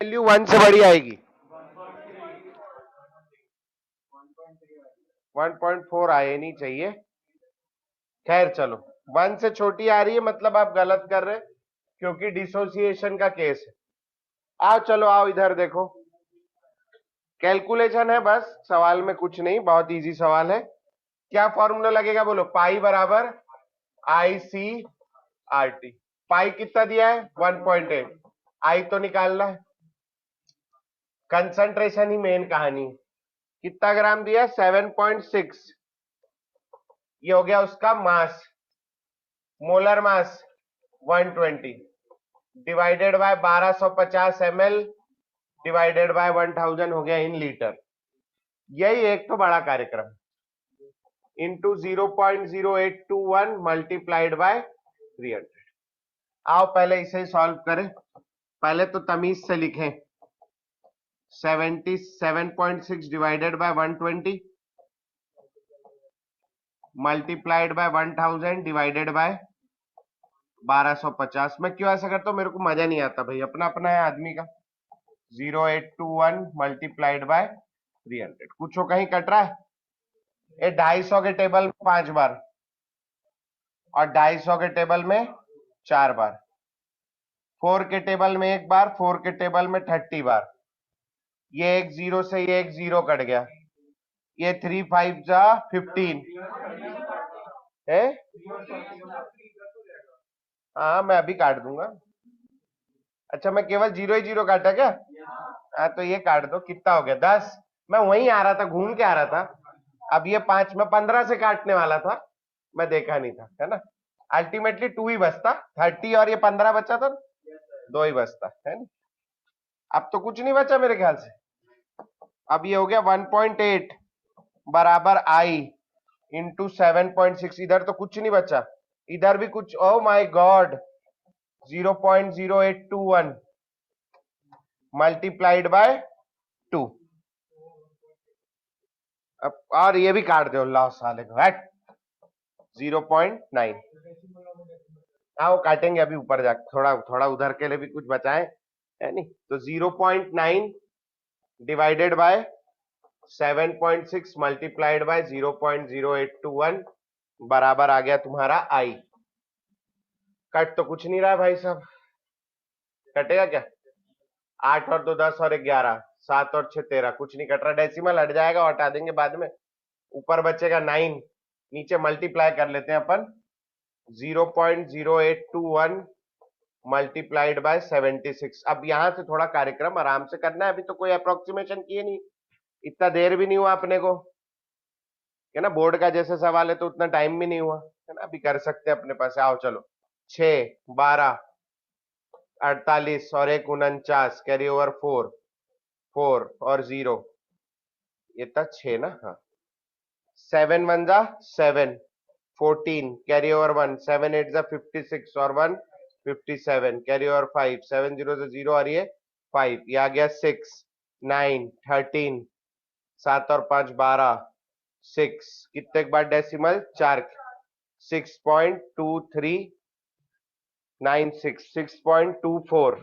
वैल्यू 1 से बड़ी आएगी, 1.4 आए नहीं चाहिए, खैर चलो 1 से छोटी आ रही है मतलब आप गलत कर रहे, क्योंकि डिसोसिएशन का केस है। आओ चलो आओ इधर देखो, कैलकुलेशन है बस, सवाल में कुछ नहीं, बहुत इजी सवाल है। क्या फॉर्मूला लगेगा बोलो, पाई बराबर आई सी आर टी। पाई कितना दिया है 1.8, आई तो निकालना है, कंसंट्रेशन ही मेन कहानी है। कितना ग्राम दिया 7.6, ये हो गया उसका mass, molar mass 120 divided by 1250 ml divided by 1000 हो गया इन लीटर। यही एक तो बड़ा कार्यक्रम, इंटू 0.0821 मल्टीप्लाइड बाय 300। आओ पहले इसे सॉल्व करें, पहले तो तमीज से लिखें, 77.6 divided by 120 multiplied by 1000 divided by 1250। मैं क्यों ऐसा करता हूँ, मेरे को मजा नहीं आता भाई, अपना अपना है आदमी का। 0821 मल्टीप्लाइड बाय 300, कुछ हो कहीं कट रहा है, ये 250 के टेबल में 5 बार और 250 के टेबल में 4 बार, 4 के टेबल में 1 बार, 4 के टेबल में 30 बार, ये एक जीरो से ये एक जीरो कट गया, ये 3 5 जा 15 है। हाँ मैं अभी काट दूंगा। अच्छा मैं केवल जीरो ही जीरो काटा क्या? हाँ तो ये काट दो, कितना हो गया 10। मैं वहीं आ रहा था, घूम के आ रहा था। अब ये 5 मैं 15 से काटने वाला था, मैं देखा नहीं था, है ना। अल्टीमेटली 2 ही बचता, 30 और ये 15 बचा था, 2 ही बचता है ना। अब तो कुछ नहीं बचा मेरे ख्याल से। अब ये हो गया 1.8 बराबर आई इंटू 7.6, इधर तो कुछ नहीं बचा, इधर भी कुछ, oh my God 0.0821 multiplied by 2। अब और ये भी काट दो अल्लाह साले को, हट 0.9। हाँ वो काटेंगे अभी ऊपर जाके, थोड़ा थोड़ा उधर के लिए भी कुछ बचाएं, है नहीं। तो 0.9 डिवाइडेड बाय 7.6 मल्टीप्लाइड बाय 0.0821 बराबर आ गया तुम्हारा आई। कट तो कुछ नहीं रहा है भाई साहब, कटेगा क्या? 8 और 2 10 और 11, 7 और 6 13, कुछ नहीं कट रहा, डेसिमल हट जाएगा और हटा देंगे बाद में, ऊपर बचेगा 9, नीचे मल्टीप्लाई कर लेते हैं अपन, 0.0821 मल्टीप्लाइड बाय 76। अब यहां से थोड़ा कार्यक्रम आराम से करना है, अभी तो कोई अप्रोक्सीमेशन किए नहीं, इतना देर भी नहीं हुआ अपने को, है ना। बोर्ड का जैसे सवाल है तो उतना टाइम भी नहीं हुआ, है ना, अभी कर सकते हैं अपने पास। आओ चलो, 6 12 48 और 1 49, कैरी ओवर 4 4 और 0, ये था 6 ना, हाँ 7 1 जा 7 14 कैरी ओवर 1, 7 8 जा 56 और 1 57 कैरी ओवर 5, 7 0 से 0 और ये 5, ये आ गया 6 9 13, 7 और 5 12, 6 कितने के बाद डेसिमल 4, 6.2396, 6.24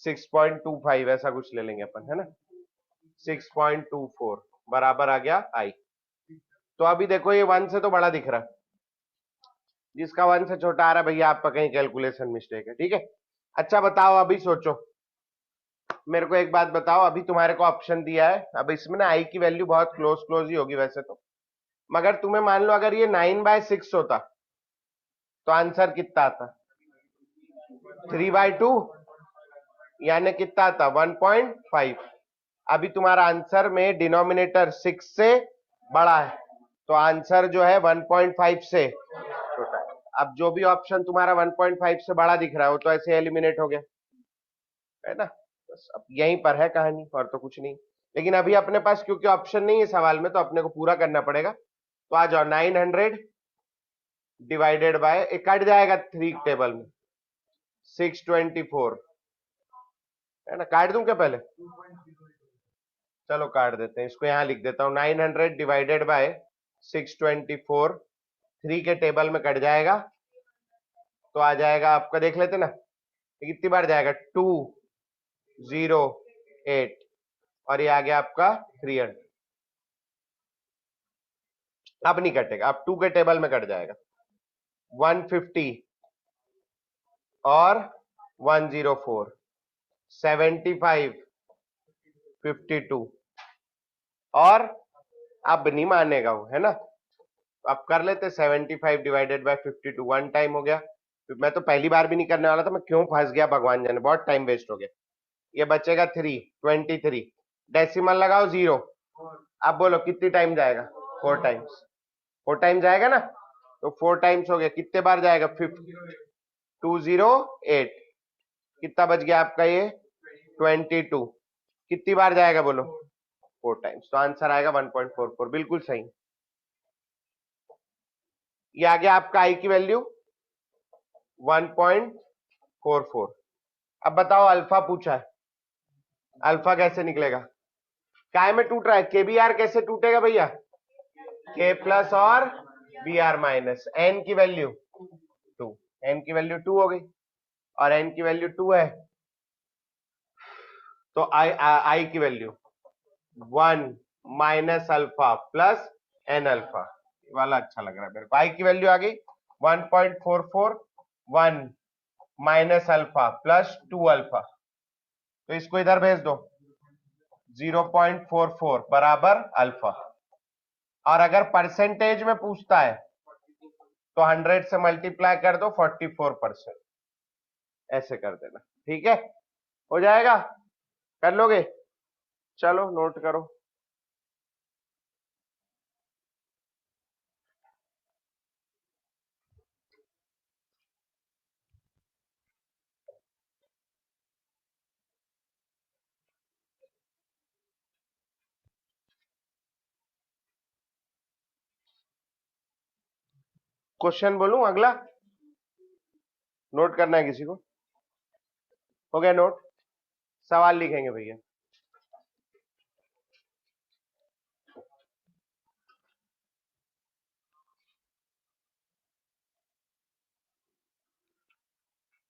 6.25 ऐसा कुछ ले लेंगे अपन, है ना। 6.24 बराबर आ गया आई। तो अभी देखो ये 1 से तो बड़ा दिख रहा, जिसका 1 से छोटा आ रहा है भैया आपका कहीं कैलकुलेशन मिस्टेक है, ठीक है। अच्छा बताओ, अभी सोचो, मेरे को एक बात बताओ, अभी तुम्हारे को ऑप्शन दिया है, अब इसमें ना आई की वैल्यू बहुत क्लोज क्लोज ही होगी वैसे तो, मगर तुम्हें मान लो अगर ये 9/6 होता तो आंसर कितना आता, 3/2 यानी कितना आता 1.5। अभी तुम्हारा आंसर में डिनोमिनेटर 6 से बड़ा है, तो आंसर जो है 1.5 से छोटा है। अब जो भी ऑप्शन तुम्हारा 1.5 से बड़ा दिख रहा है वो तो ऐसे एलिमिनेट हो गया, है ना। बस अब यहीं पर है कहानी, और तो कुछ नहीं। लेकिन अभी अपने पास क्योंकि ऑप्शन नहीं है सवाल में, तो अपने को पूरा करना पड़ेगा। तो आ जाओ, 900 डिवाइडेड बाय, कट जाएगा 3 टेबल में, 624, है ना। काट दूं क्या पहले? चलो काट देते हैं, इसको यहां लिख देता हूं, 900 डिवाइडेड बाय 624, 3 के टेबल में कट जाएगा, तो आ जाएगा आपका, देख लेते ना ये कितनी बार जाएगा, 2 1.08 और ये आ गया आपका 300। अब नहीं कटेगा, अब 2 के टेबल में कट जाएगा। 150 और 104, 75, 52 और अब नहीं मानेगा वो, है ना। अब कर लेते 75 डिवाइडेड बाय 52, 1 टाइम हो गया। मैं तो पहली बार भी नहीं करने वाला था, मैं क्यों फंस गया भगवान जाने, बहुत टाइम वेस्ट हो गया। ये बचेगा 23, डेसिमल लगाओ 0। अब बोलो कितनी टाइम जाएगा? 4 टाइम्स, 4 टाइम जाएगा ना, तो 4 टाइम्स हो गया, कितने बार जाएगा? 208। कितना बच गया आपका ये? 22। कितनी बार जाएगा बोलो? 4 टाइम्स, तो आंसर आएगा 1.44, बिल्कुल सही। ये आ गया आपका आई की वैल्यू 1.44। अब बताओ अल्फा पूछा है, अल्फा कैसे निकलेगा? काय में टूट रहा है? केबीआर कैसे टूटेगा भैया? के प्लस और बी आर माइनस। एन की वैल्यू 2, एन की वैल्यू 2 हो गई और एन की वैल्यू 2 है, तो आई की value 1 minus alpha plus N alpha वाला अच्छा लग रहा है मेरे को। आई की वैल्यू आ गई 1.44, 1 माइनस अल्फा प्लस 2 अल्फा, तो इसको इधर भेज दो, 0.44 बराबर अल्फा। और अगर परसेंटेज में पूछता है तो 100 से मल्टीप्लाई कर दो, 44%, ऐसे कर देना, ठीक है? हो जाएगा, कर लोगे? चलो नोट करो। क्वेश्चन बोलूं अगला? नोट करना है किसी को? हो गया नोट? सवाल लिखेंगे भैया।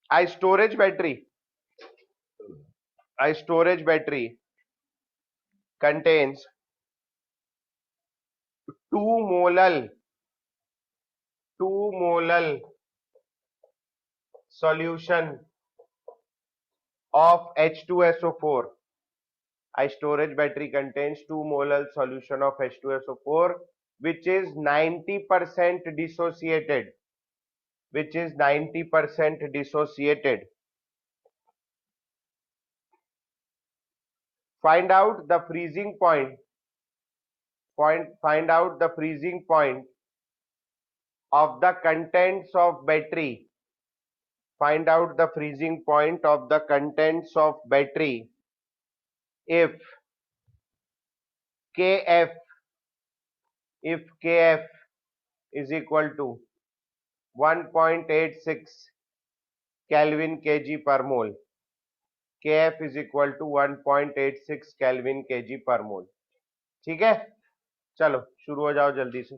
A storage battery, a storage battery contains 2 molal solution of H2SO4. A storage battery contains 2 molal solution of H2SO4 which is 90% dissociated, which is 90% dissociated. Find out the freezing point. Find out the freezing point of the contents of battery. Find out the freezing point of the contents of battery if Kf is equal to 1.86 Kelvin kg per mole. Kf is equal to 1.86 Kelvin kg per mole. ठीक है, चलो शुरू हो जाओ जल्दी से।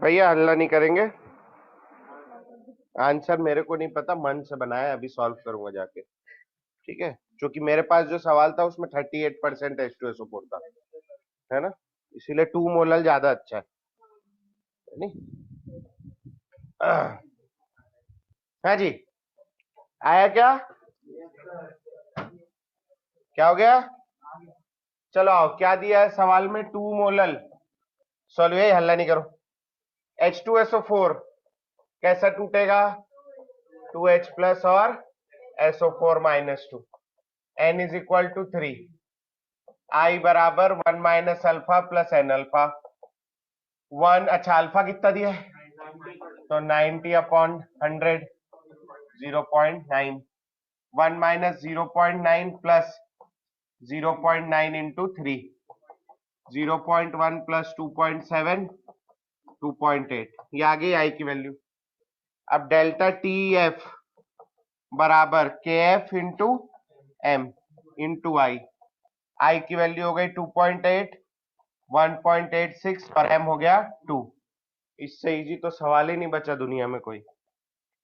भैया हल्ला नहीं करेंगे, आंसर मेरे को नहीं पता, मन से बनाया, अभी सॉल्व करूंगा जाके, ठीक है। क्योंकि मेरे पास जो सवाल था उसमें 38% H2SO4 था, है ना, इसीलिए 2 मोलल ज्यादा अच्छा है नहीं। हाँ जी, आया क्या, क्या हो गया, चलो आओ, क्या दिया है सवाल में, 2 मोलल, सॉल्व, यही हल्ला नहीं करो। H2SO4 कैसा टूटेगा, 2H प्लस और SO4 minus 2, N is equal to 3, I बराबर 1 minus alpha plus N alpha, 1, अच्छा अल्फा कितना दिया है, तो 90 upon 100, 0.9, 1 minus 0.9 plus 0.9 into 3, 0.1 plus 2.7, 2.8, ये आ गई आई की वैल्यू। अब डेल्टा टी एफ बराबर के एफ इंटू एम इंटू आई, आई की वैल्यू हो गई 2.8, 1.86 और एम हो गया 2। इससे इजी तो सवाल ही नहीं बचा दुनिया में कोई।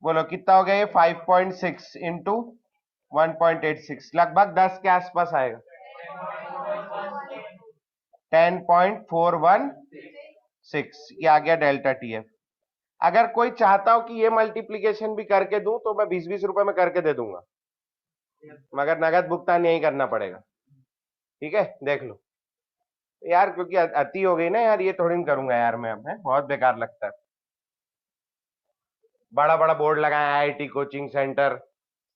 बोलो कितना हो गया ये, 5.6 इंटू 1.86, लगभग 10 के आसपास आएगा, 10.416, ये आ गया डेल्टा टी एफ। अगर कोई चाहता हो कि ये मल्टीप्लीकेशन भी करके दूं तो मैं 20-20 रुपए में करके दे दूंगा, मगर नगद भुगतान यही करना पड़ेगा, ठीक है, देख लो यार, क्योंकि अति हो गई ना यार, ये थोड़ी करूंगा यार मैं, अब है बहुत बेकार लगता है, बड़ा बड़ा बोर्ड लगाया आईआईटी कोचिंग सेंटर,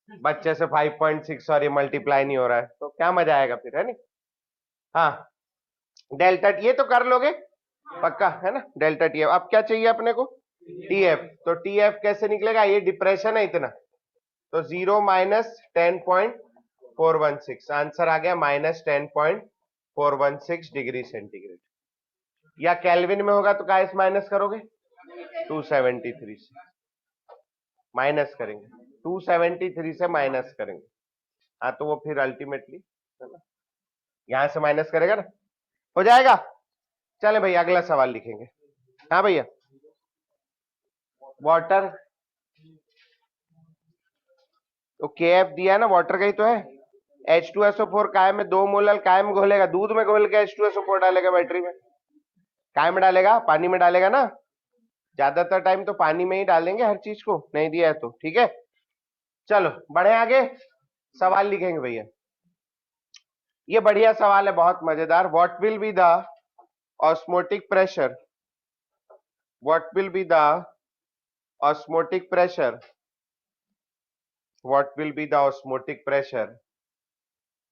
बच्चे से 5.6 और ये मल्टीप्लाई नहीं हो रहा है, तो क्या मजा आएगा फिर, है नहीं। हाँ, डेल्टा ये तो कर लोगे पक्का, है ना, डेल्टा टीएफ। अब क्या चाहिए अपने को, टीएफ, तो टीएफ कैसे निकलेगा, ये डिप्रेशन है इतना, तो 0 माइनस 10.416, आंसर आ गया माइनस 10.416 डिग्री सेंटीग्रेड, या केल्विन में होगा तो क्या माइनस करोगे, 273 से माइनस करेंगे, 273 से माइनस करेंगे, हाँ तो वो फिर अल्टीमेटली है ना, यहां से माइनस करेगा ना, हो जाएगा। चले भैया अगला सवाल लिखेंगे। हाँ भैया, वाटर, तो के एफ दिया है ना, वाटर का ही तो है, H2SO4 काय में 2 मोलल, काय में घोलेगा, दूध में घोल के H2SO4 डालेगा बैटरी में, काय में डालेगा, पानी में डालेगा ना, ज्यादातर टाइम तो पानी में ही डालेंगे हर चीज को, नहीं दिया है तो, ठीक है। चलो बढ़े आगे, सवाल लिखेंगे भैया, ये बढ़िया सवाल है, बहुत मजेदार। What will be the osmotic pressure, what will be the osmotic pressure, what will be the osmotic pressure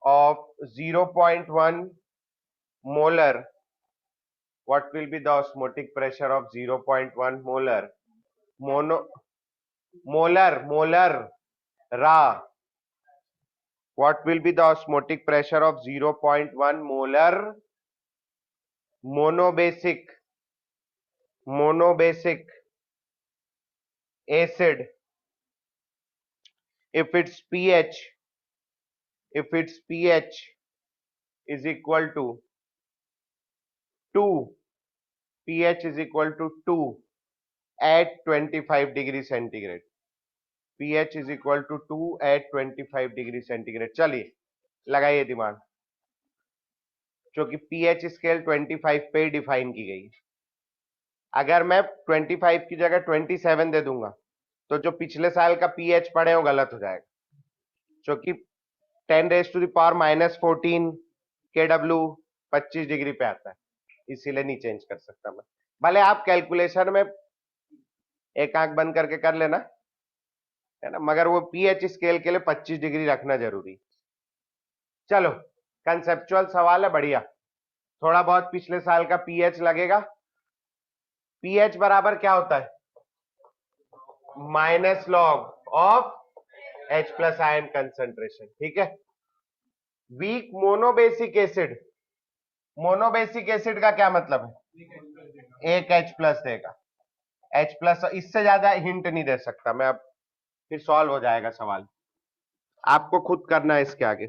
of 0.1 molar, what will be the osmotic pressure of 0.1 molar, mono, molar ra, what will be the osmotic pressure of 0.1 molar monobasic acid if its pH is equal to 2, pH is equal to 2 at 25 degree centigrade, pH is equal to 2 at 25 degree centigrade. चलिए लगाइए दिमाग, क्योंकि pH scale 25 पे define की गई, अगर मैं 25 की जगह 27 दे दूंगा तो जो पिछले साल का pH पढ़े वो गलत हो जाएगा, क्योंकि 10⁻⁻14 KW 25 डिग्री पे आता है, इसीलिए नहीं चेंज कर सकता मैं, भले आप कैलकुलेशन में एक आंख बंद करके कर लेना, है ना, मगर वो पीएच स्केल के लिए 25 डिग्री रखना जरूरी। चलो कंसेप्चुअल सवाल है, बढ़िया, थोड़ा बहुत पिछले साल का पीएच लगेगा। पीएच बराबर क्या होता है, minus log of H plus ion concentration, ठीक है। वीक मोनोबेसिक एसिड का क्या मतलब है, एक H प्लस देगा, H प्लस, इससे ज्यादा हिंट नहीं दे सकता मैं, अब फिर सॉल्व हो जाएगा सवाल, आपको खुद करना है इसके आगे।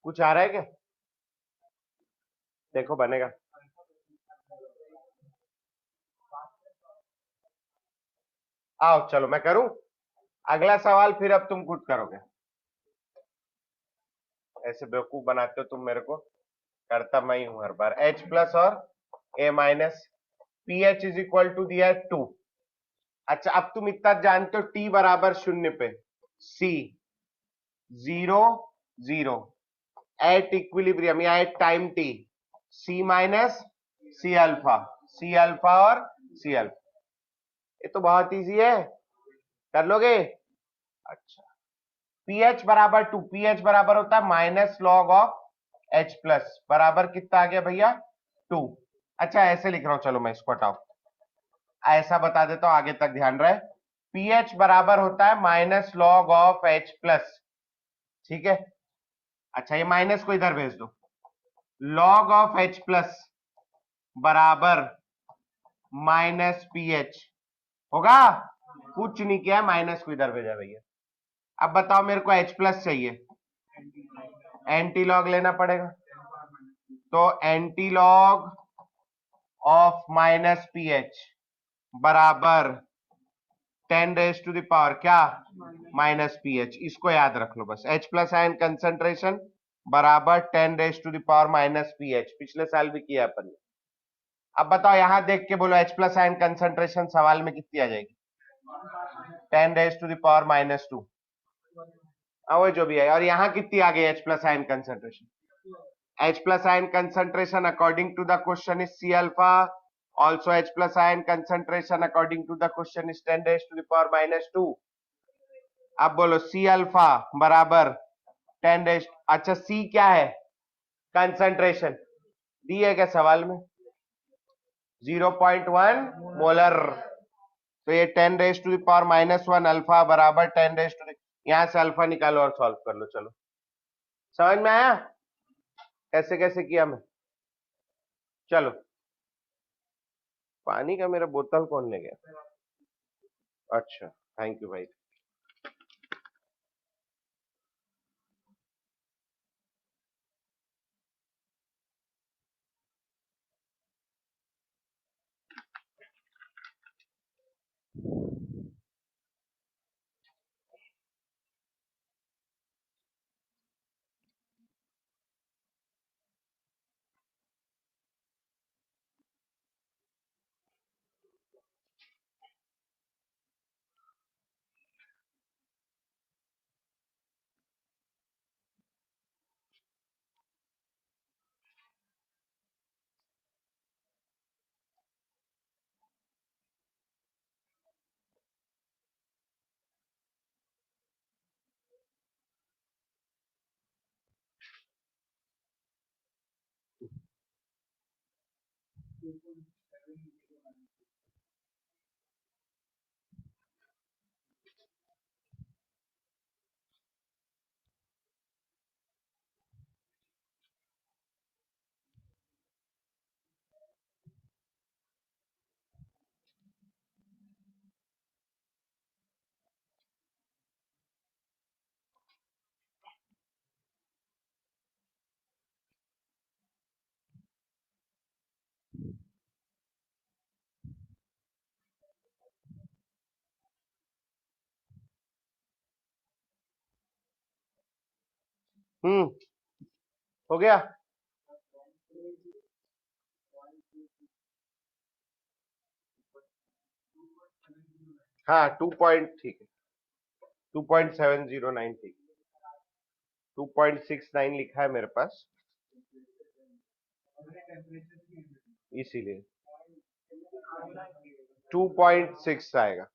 कुछ आ रहा है क्या? देखो बनेगा। आओ चलो मैं करूं अगला सवाल, फिर अब तुम खुद करोगे। ऐसे बेवकूफ बनाते हो तुम मेरे को, करता मैं ही हूं हर बार। H प्लस और A minus, P H is equal to दिया है 2। अच्छा अब तुम इतना जानते हो T बराबर 0 पे C 0 0 एट इक्विलिब्रियम या at time T C minus C alpha और C अल्फा। ये तो बहुत इजी है, कर लोगे? अच्छा pH बराबर 2, pH बराबर होता है minus log of H plus, बराबर कितना आ गया भैया 2। अच्छा ऐसे लिख रहा हूं, चलो मैं इसको हटाओ, ऐसा बता देता हूं आगे तक ध्यान रहे। pH बराबर होता है minus log of H plus, ठीक है। अच्छा ये माइनस को इधर भेज दो, लॉग ऑफ H प्लस बराबर माइनस pH होगा। कुछ नहीं किया, माइनस को इधर भेजा भैया। अब बताओ मेरे को H प्लस चाहिए, एंटी लॉग लेना पड़ेगा, तो anti log of minus pH बराबर 10 रेज टू द पावर क्या माइनस pH। इसको याद रख लो बस, H प्लस आयन कंसंट्रेशन बराबर 10 raise to the power minus pH, पिछले साल भी किया अपन ने। अब बताओ यहां देख के बोलो H प्लस आयन कंसंट्रेशन सवाल में कितनी आ जाएगी? 10 raise to the power minus 2, वो जो भी है। और यहाँ कितनी आ गई H plus ion concentration? H plus ion concentration according to the question is C alpha. Also H plus ion concentration according to the question is 10 raised to the power minus 2. अब बोलो C alpha बराबर 10 raised, अच्छा C क्या है? Concentration दी है क्या सवाल में? 0.1 मोलर, तो ये 10 raise to the power minus 1 alpha बराबर 10 रेज टू, यहां से अल्फा निकालो और सॉल्व कर लो। चलो समझ में आया कैसे कैसे किया मैं? चलो पानी का मेरा बोतल कौन ले गया? अच्छा थैंक यू भाई। हो गया। हाँ 2 पॉइंट ठीक है, 2.709 ठीक, 2.69 लिखा है मेरे पास इसीलिए 2.6 आएगा,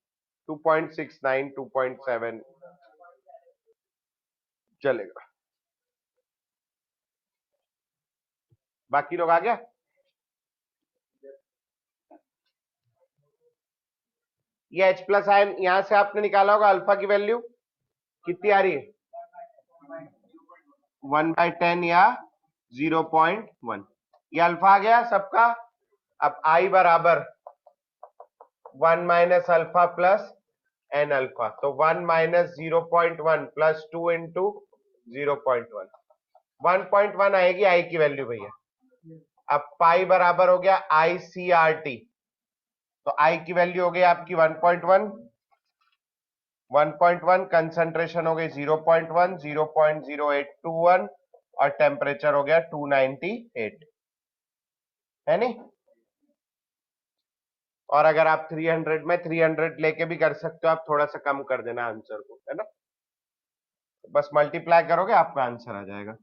2.69 2.7 चलेगा। बाकी लोग आ गया? ये H प्लस आयन यहां से आपने निकाला होगा, अल्फा की वैल्यू कितनी आ रही है? 1/10 या 0.1, ये अल्फा आ गया सबका। अब I बराबर 1 minus alpha plus N alpha, तो 1 माइनस 0.1 प्लस 2 इंटू 0.1, 1.1 आएगी आई की वैल्यू भैया। अब पाई बराबर हो गया ICRT, तो आई की वैल्यू हो गई आपकी 1.1, 1.1 कंसंट्रेशन हो गई 0.1, 0.0821 और टेम्परेचर हो गया 298, है नहीं। और अगर आप 300 में 300 लेके भी कर सकते हो, आप थोड़ा सा कम कर देना आंसर को, है ना। बस मल्टीप्लाई करोगे आपका आंसर आ जाएगा।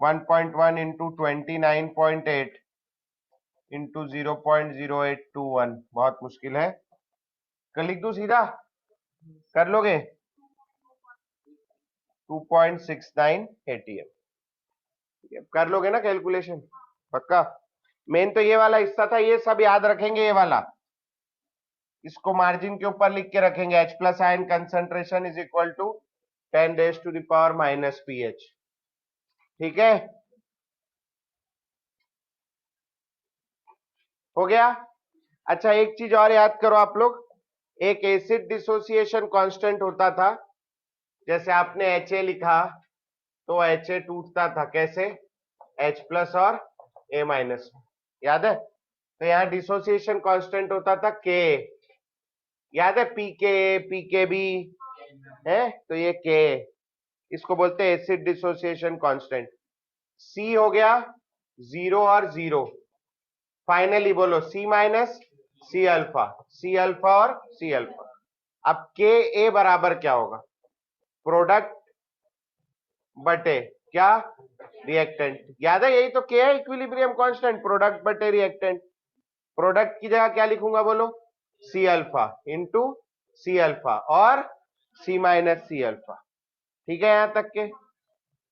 1.1 इंटू 29.8 इंटू 0.0821, बहुत मुश्किल है, कर लिख दू सीधा, कर लोगे 2.69 ATM, कर लोगे ना कैलकुलेशन पक्का। मेन तो ये वाला हिस्सा था, ये सब याद रखेंगे, ये वाला इसको मार्जिन के ऊपर लिख के रखेंगे, H plus ion concentration is equal to 10 raise to the power minus pH, ठीक है, हो गया। अच्छा एक चीज और याद करो आप लोग, एक एसिड डिसोसिएशन कांस्टेंट होता था, जैसे आपने Ha लिखा तो Ha टूटता था कैसे, H प्लस और A माइनस, याद है। तो यहाँ डिसोसिएशन कांस्टेंट होता था K, याद है, PK भी है, तो ये K, इसको बोलते हैं एसिड डिसोसिएशन कांस्टेंट। C हो गया 0 और 0, फाइनली बोलो C minus C alpha, C alpha और C अल्फा। अब Ka बराबर क्या होगा, प्रोडक्ट बटे क्या, रिएक्टेंट, याद है, यही तो K है इक्विलिब्रियम कांस्टेंट, प्रोडक्ट बटे रिएक्टेंट। प्रोडक्ट की जगह क्या लिखूंगा बोलो, C alpha into C alpha और C माइनस C अल्फा, ठीक है यहां तक के।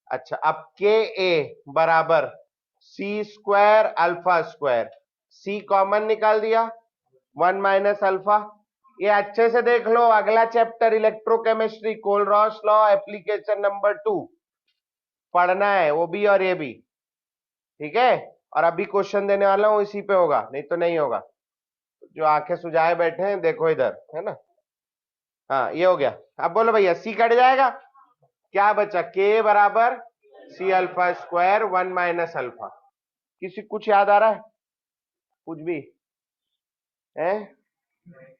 अच्छा अब Ka बराबर C square alpha square, C common निकाल दिया, 1 माइनस अल्फा। ये अच्छे से देख लो, अगला chapter electrochemistry, कोलरॉस law application number 2 पढ़ना है, वो भी और ये भी, ठीक है। और अभी क्वेश्चन देने वाला हूं, इसी पे होगा, नहीं तो नहीं होगा। जो आंखें सुझाए बैठे हैं देखो इधर, है ना। हाँ ये हो गया। अब बोलो भैया C कट जाएगा, क्या बचा, K बराबर C alpha square 1 minus alpha. किसी कुछ याद आ रहा है, कुछ भी है।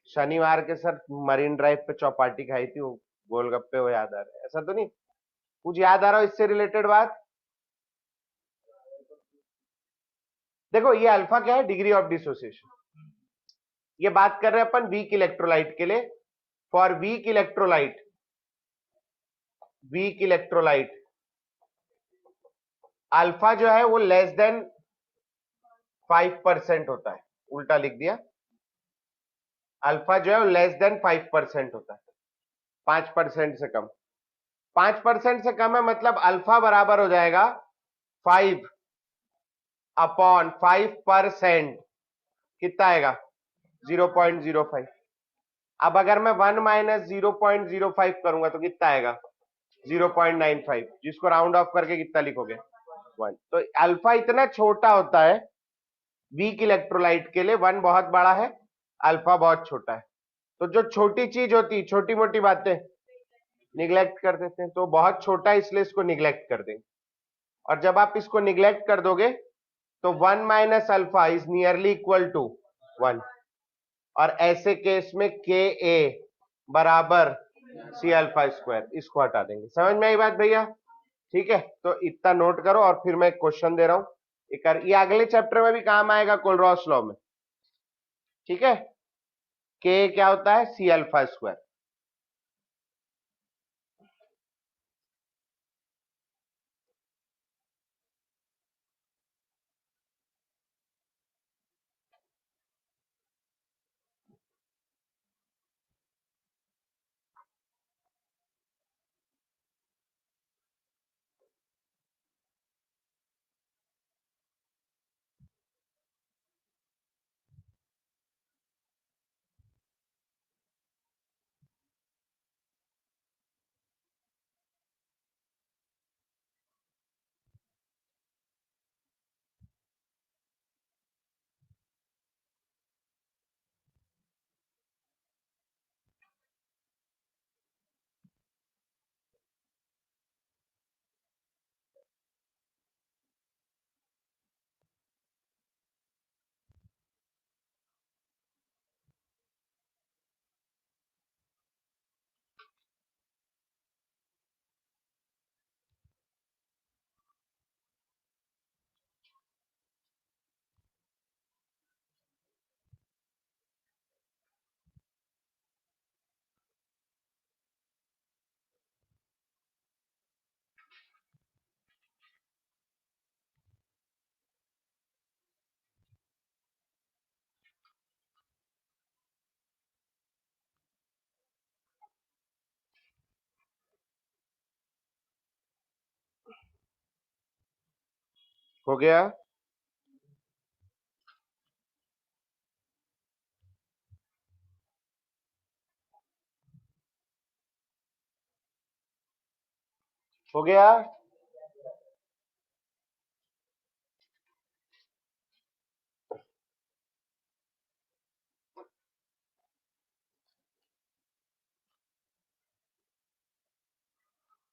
शनिवार के सर मरीन ड्राइव पे चौपाटी खाई थी, वो गोलगप्पे, वो याद आ रहा है, ऐसा तो नहीं, कुछ याद आ रहा हो इससे रिलेटेड बात। देखो ये अल्फा क्या है, डिग्री ऑफ डिसोसिएशन, ये बात कर रहे हैं अपन वीक इलेक्ट्रोलाइट के लिए। फॉर वीक इलेक्ट्रोलाइट अल्फा जो है वो लेस देन 5% होता है, उल्टा लिख दिया, अल्फा जो है वो लेस देन 5% होता है, 5% से कम। 5% से कम है मतलब अल्फा बराबर हो जाएगा 5/5%, कितना आएगा 0.05। अब अगर मैं 1 माइनस 0.05 करूंगा तो कितना आएगा 0.95, जिसको राउंड ऑफ करके कितना लिखोगे 1। तो अल्फा इतना छोटा होता है वीक इलेक्ट्रोलाइट के लिए, 1 बहुत बड़ा है, अल्फा बहुत छोटा है। तो जो छोटी चीज होती है, छोटी मोटी बातें निग्लेक्ट कर देते हैं, तो बहुत छोटा है इसलिए इसको निग्लेक्ट कर देंगे। और जब आप इसको निग्लेक्ट कर दोगे तो 1 minus alpha is nearly equal to 1, और ऐसे केस में Ka बराबर C अल्फा स्क्वायर, इसको हटा देंगे। समझ में आई बात भैया, ठीक है। तो इतना नोट करो, और फिर मैं एक क्वेश्चन दे रहा हूं, ये अगले चैप्टर में भी काम आएगा, कोलरॉस लॉ में, ठीक है। Ka क्या होता है, C अल्फा स्क्वायर। हो गया? हो गया?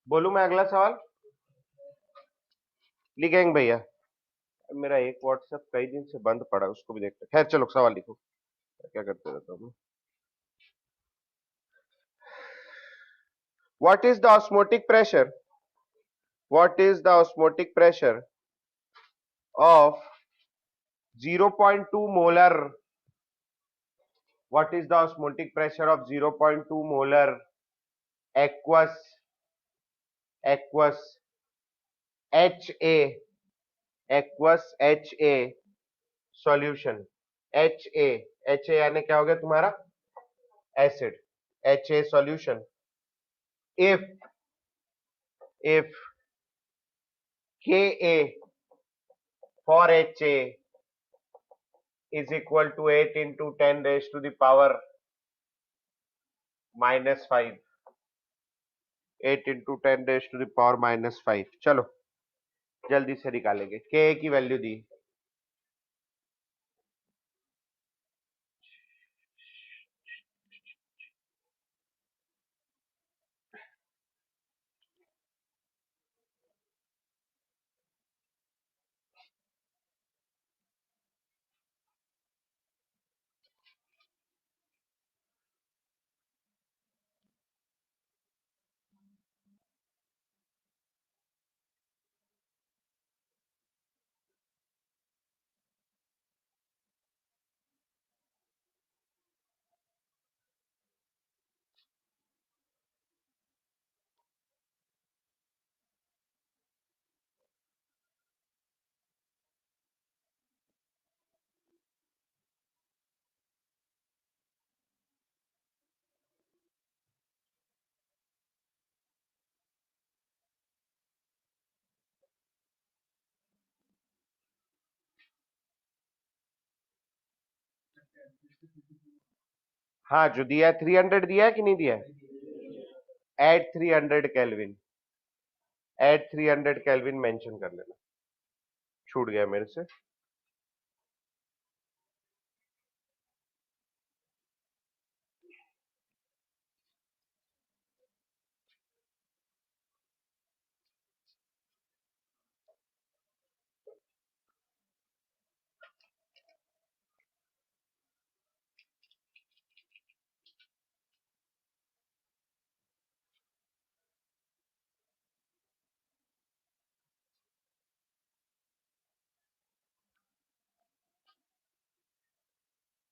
बोलूं मैं अगला सवाल? लिखेंगे भैया? मेरा एक व्हाट्सएप कई दिन से बंद पड़ा, उसको भी देखते हैं। खैर चलो सवाल लिखो, क्या करते रहता हूँ। What is the osmotic pressure? What is the osmotic pressure of 0.2 molar? What is the osmotic pressure of 0.2 molar aqueous HA aqueous HA solution? HA यानी क्या हो गया तुम्हारा? Acid. HA solution if Ka for HA is equal to 8 into 10 raised to the power -5, 8 into 10 raised to the power -5। चलो जल्दी से निकालेंगे। Ka की वैल्यू दी, हाँ जो दिया है 300 दिया है कि नहीं दिया है? At 300 kelvin, at 300 kelvin mention कर लेना। छूट गया मेरे से।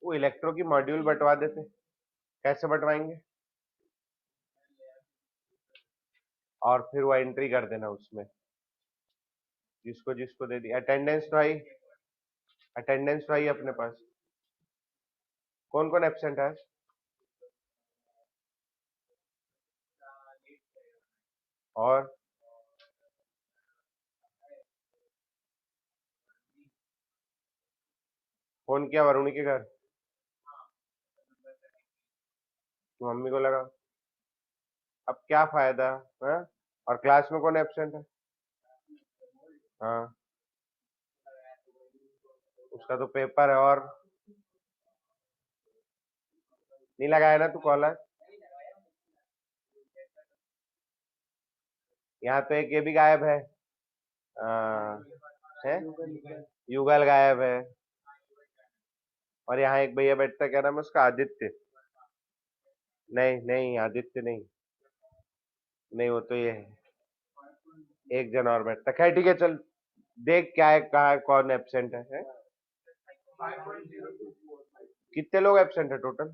वो इलेक्ट्रो की मॉड्यूल बंटवा देते। कैसे बंटवाएंगे? और फिर वो एंट्री कर देना उसमें, जिसको जिसको दे दी। अटेंडेंस तो आई, अटेंडेंस तो आई अपने पास। कौन कौन एब्सेंट है? और फोन किया वरुणी के घर? तो मम्मी को लगा। अब क्या फायदा है? और क्लास में कौन एब्सेंट है? हाँ उसका तो पेपर है। और नहीं लगाया ना तू कॉल है? यहाँ तो एक ये भी गायब है, है? युगल गायब है। और यहाँ एक भैया बैठता, क्या नाम है उसका? आदित्य। नहीं नहीं आदित्य नहीं, नहीं वो तो ये है। एक जन और बैठता। खैर ठीक है चल, देख क्या है, कहा है, कौन एब्सेंट है? कितने लोग एब्सेंट है टोटल?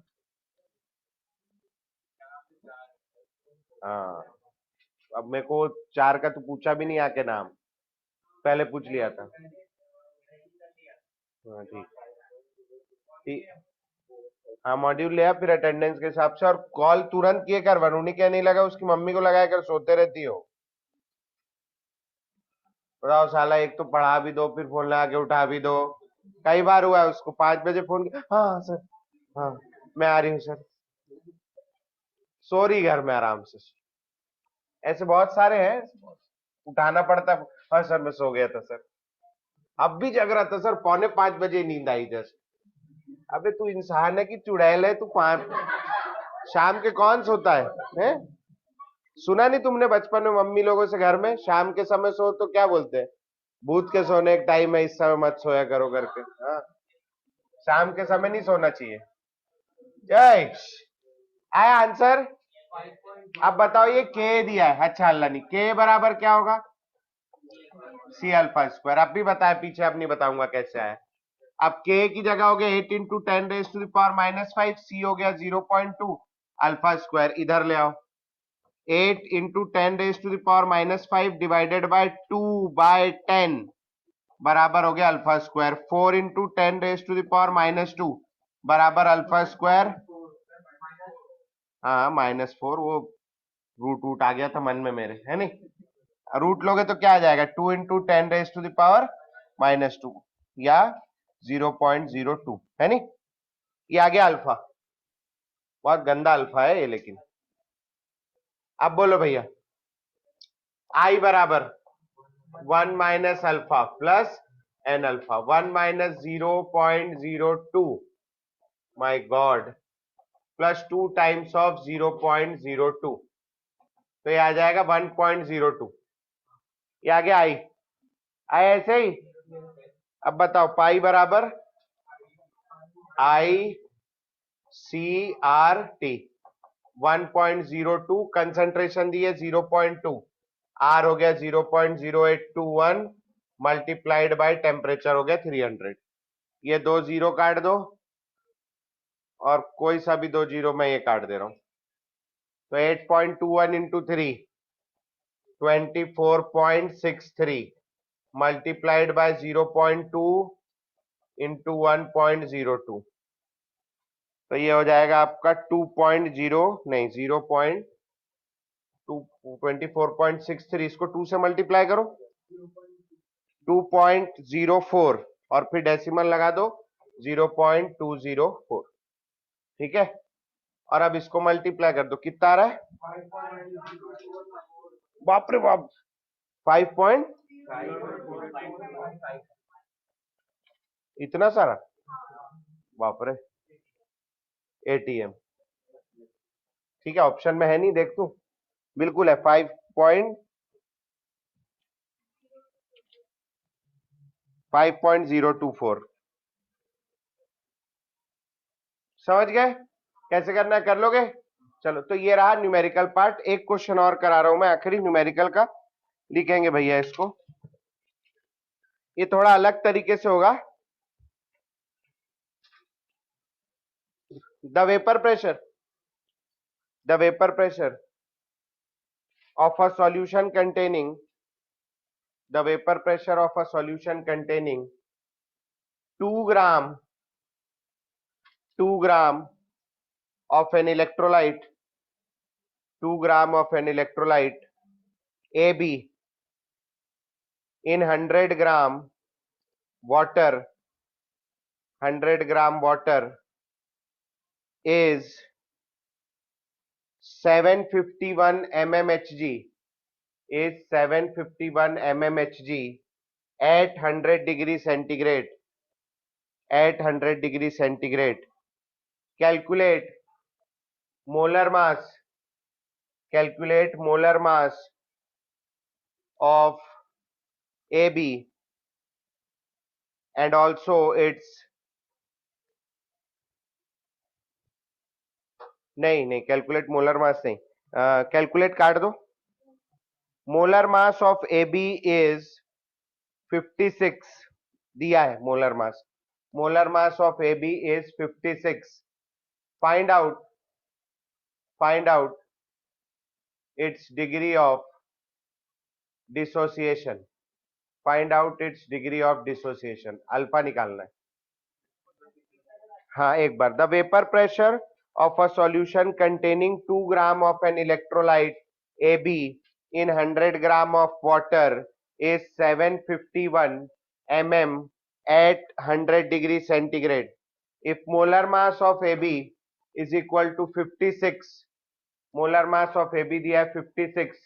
हाँ अब मेरे को 4 का तो पूछा भी नहीं आके नाम, पहले पूछ लिया था। हाँ ठीक ठीक। हाँ मॉड्यूल ले आ फिर अटेंडेंस के हिसाब से। और कॉल तुरंत किए कर, वरुणी क्या नहीं लगा उसकी मम्मी को लगाया कर, सोते रहती हो। बताओ साला, एक तो पढ़ा भी दो फिर फोन लगा के उठा भी दो। कई बार हुआ है उसको, 5 बजे फोन किया, हाँ सर, हाँ मैं आ रही हूँ सर, सो रही घर में आराम से। ऐसे बहुत सारे हैं, उठाना पड़ता है, हाँ सर मैं सो गया था सर, अब भी जग रहा था सर, 4:45 नींद आई जस्ट। अबे तू इंसान है कि चुड़ैल है तू? शाम के कौन सोता है? सुना नहीं तुमने बचपन में मम्मी लोगों से घर में, शाम के समय सो तो क्या बोलते हैं? भूत के सोने का टाइम है, इस समय मत सोया करो करके। हाँ, शाम के समय नहीं सोना चाहिए। जय आया आंसर। अब बताओ, ये के दिया है, अच्छा अल्लाह नहीं, के बराबर क्या होगा? C alpha square. अब भी बताया पीछे, अब नहीं बताऊंगा कैसे आया। अब के की जगह हो गया 8 इंटू 10⁻⁻⁵, सी हो गया 0.2, अल्फा स्क्वायर इधर ले आओ, 8 इंटू 10⁻⁻5 डिवाइडेड बाय 2/10 बराबर हो गया अल्फा स्क्वायर, 4 इंटू 10⁻⁻2 बराबर अल्फा स्क्वायर, हाँ -4, वो रूट रूट आ गया था मन में मेरे, है नहीं? रूट लोगे तो क्या आ जाएगा, 2 इंटू 10⁻⁻2 या 0.02, है नहीं? ये आ गया अल्फा, बहुत गंदा अल्फा है ये लेकिन। अब बोलो भैया, आई बराबर 1 minus alpha plus N alpha, 1 minus 0.02, my god, plus 2 times of 0.02, तो ये आ जाएगा 1.02। ये आ गया आई, आई ऐसे ही। अब बताओ पाई बराबर आई सी आर टी, 1.02, कंसंट्रेशन दी है 0.2, आर हो गया 0.0821 मल्टीप्लाइड बाय टेम्परेचर हो गया 300। ये 2 जीरो काट दो, और कोई सा भी 2 जीरो मैं ये काट दे रहा हूं, तो 8.21 इंटू 3 24.63 मल्टीप्लाइड बाय 0.2 इंटू 1.02, तो ये हो जाएगा आपका 2.0 नहीं 0.24.63, इसको 2 से मल्टीप्लाई करो, 2.04, और फिर डेसिमल लगा दो 0.204, ठीक है? और अब इसको मल्टीप्लाई कर दो, कितना आ रहा है? बाप रे बाप, 5 पॉइंट, इतना सारा, बाप रे, एटीएम। ठीक है, ऑप्शन में है नहीं, देख तू, बिल्कुल है 5.024। समझ गए कैसे करना है? कर लोगे? चलो, तो ये रहा न्यूमेरिकल पार्ट। एक क्वेश्चन और करा रहा हूं मैं आखिरी न्यूमेरिकल का, लिखेंगे भैया इसको, ये थोड़ा अलग तरीके से होगा। The vapour pressure of a solution containing the vapor pressure of a solution containing 2 gram of an electrolyte, 2 gram of an electrolyte AB in 100 gram water, 100 gram water is 751 mmHg, is 751 mmHg at 100 degree centigrade, at 100 degree centigrade. Calculate molar mass, calculate molar mass of AB and also its, नहीं calculate molar mass नहीं, calculate काट दो, molar mass of AB is 56 दिया है, molar mass of AB is 56। Find out its degree of dissociation, find out its degree of dissociation, alpha निकालना है। हाँ एक बार, the vapour pressure of a solution containing 2 gram of an electrolyte AB in 100 gram of water is 751 mm at 100 degree centigrade. If molar mass of AB is equal to 56, molar mass of AB दिया है 56,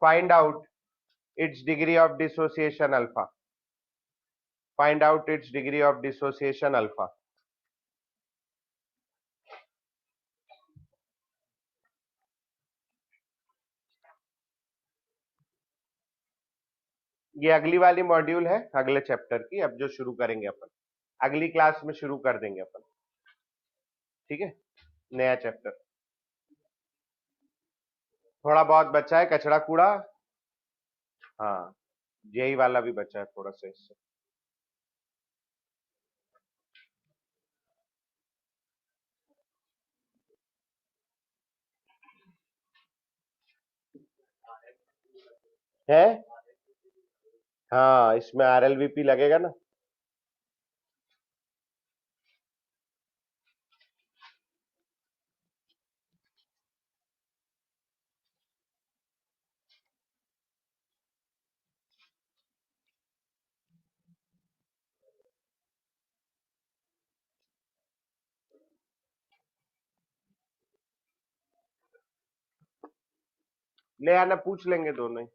find out its degree of dissociation alpha. Find out its degree of dissociation alpha. ये अगली वाली module है अगले chapter की, अब जो शुरू करेंगे अपन अगली क्लास में शुरू कर देंगे अपन, ठीक है, नया चैप्टर। थोड़ा बहुत बचा है कचरा कूड़ा, हाँ यही वाला भी बचा है थोड़ा सा इससे। है हाँ, इसमें RLVP लगेगा ना। ले आना, पूछ लेंगे दोनों ही।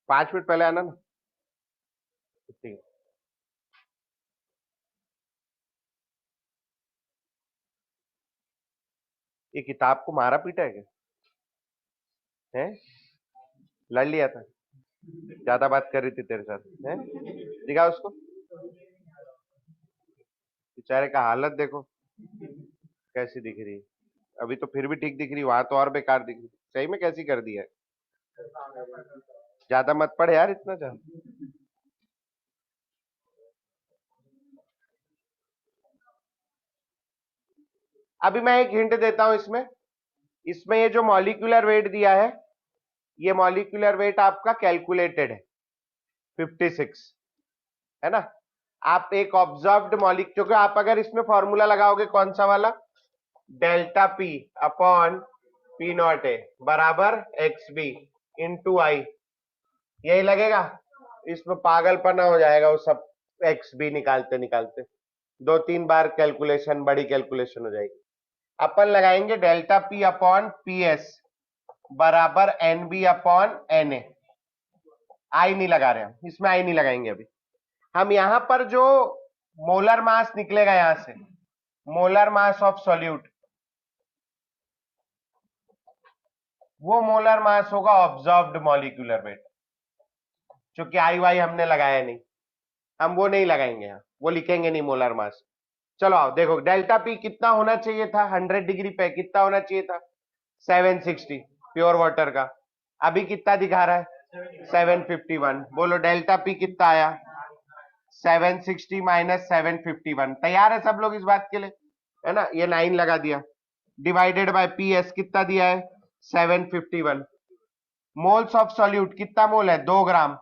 5 मिनट पहले आना ना, ठीक है। ये किताब को मारा पीटा है क्या? है लड़ लिया था, ज्यादा बात कर रही थी तेरे साथ, है दिखा उसको, बेचारे का हालत देखो कैसी दिख रही है। अभी तो फिर भी ठीक दिख रही, वहां तो और बेकार दिख रही। सही में कैसी कर दी है, ज्यादा मत पढ़ यार, इतना ज्यादा। अभी मैं एक हिंट देता हूं इसमें, इसमें ये जो मॉलिक्यूलर वेट दिया है, ये मॉलिक्यूलर वेट आपका कैलकुलेटेड है 56, है ना। आप एक ऑब्जर्व्ड मॉलिक्यूल, क्योंकि आप अगर इसमें फॉर्मूला लगाओगे कौन सा वाला, delta P upon P not a बराबर एक्स बी इंटू आई, यही लगेगा। इसमें पागलपना हो जाएगा वो सब, एक्स बी निकालते निकालते 2-3 बार कैलकुलेशन, बड़ी कैलकुलेशन हो जाएगी। अपन लगाएंगे delta P upon P S बराबर N B upon N A. I नहीं लगा रहे हम इसमें, आई नहीं लगाएंगे अभी हम। यहां पर जो मोलर मास निकलेगा यहां से, मोलर मास ऑफ सॉल्यूट, वो मोलर मास होगा ऑब्जर्व्ड मॉलिक्यूलर वेट। क्योंकि आई वाई हमने लगाया नहीं, हम वो नहीं लगाएंगे यहां, वो लिखेंगे नहीं मोलर मास। चलो आओ देखो, डेल्टा पी कितना होना चाहिए था 100 डिग्री पे, कितना होना चाहिए था 760 प्योर वाटर का, अभी कितना दिखा रहा है 751। बोलो डेल्टा पी कितना आया 760 माइनस 751। तैयार है सब लोग इस बात के लिए, है ना। ये 9 लगा दिया, डिवाइडेड बाय पी एस कितना दिया है 751। मोल्स ऑफ सॉल्यूट कितना मोल है 2 ग्राम।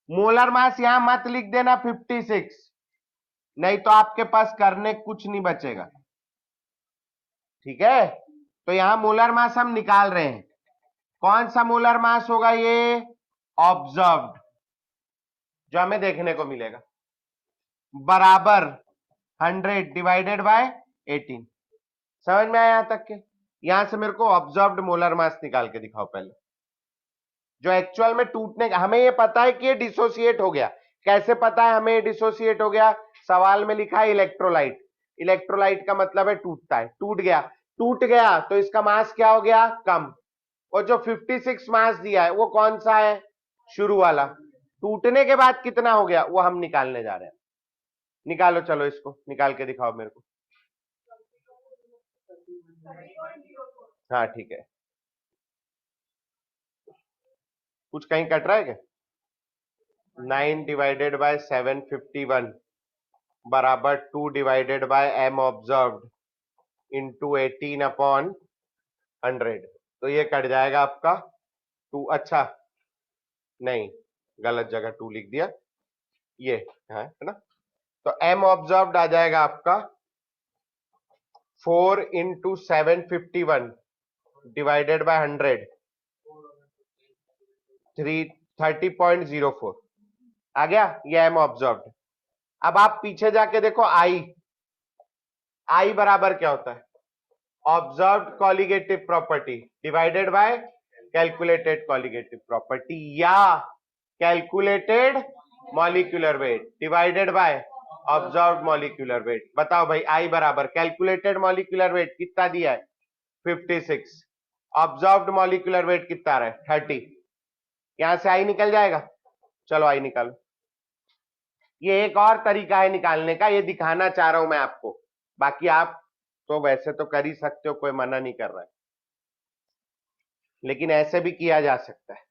मोलर मास यहां मत लिख देना 56, नहीं तो आपके पास करने कुछ नहीं बचेगा, ठीक है। तो यहां मोलर मास हम निकाल रहे हैं, कौन सा मोलर मास होगा ये, ऑब्जर्व्ड, जो हमें देखने को मिलेगा, बराबर 100 डिवाइडेड बाय 18। समझ में आया यहां तक के? यहां से मेरे को ऑब्जर्व्ड मोलर मास निकाल के दिखाओ पहले, जो एक्चुअल में टूटने का। हमें ये पता है कि ये डिसोसिएट हो गया, कैसे पता है हमें डिसोसिएट हो गया, सवाल में लिखा है इलेक्ट्रोलाइट। इलेक्ट्रोलाइट का मतलब है टूटता है, टूट गया। टूट गया तो इसका मास क्या हो गया, कम। और जो 56 मास दिया है वो कौन सा है, शुरू वाला। टूटने के बाद कितना हो गया वो हम निकालने जा रहे हैं। निकालो, चलो इसको निकाल के दिखाओ मेरे को। हाँ ठीक है, कुछ कहीं कट रहा है क्या? 9 डिवाइडेड बाय 751 बराबर 2 divided by M observed into 18 upon 100। तो ये कट जाएगा आपका 2, अच्छा नहीं, गलत जगह 2 लिख दिया, ये है ना। तो एम ऑब्जर्व्ड आ जाएगा आपका 4 इंटू 751 डिवाइडेड बाय 100 30.04 आ गया, ये एम ऑब्जर्व्ड। अब आप पीछे जाके देखो आई बराबर क्या होता है, observed colligative property divided by calculated colligative property, या calculated molecular weight divided by observed molecular weight. बताओ भाई, आई बराबर कैलकुलेटेड मॉलिक्यूलर वेट कितना दिया है 56, ऑब्जर्व्ड मॉलिक्यूलर वेट कितना आ रहा है 30, यहां से आई निकल जाएगा। चलो आई निकालो। ये एक और तरीका है निकालने का, ये दिखाना चाह रहा हूं मैं आपको, बाकी आप तो वैसे तो कर ही सकते हो, कोई मना नहीं कर रहा है, लेकिन ऐसे भी किया जा सकता है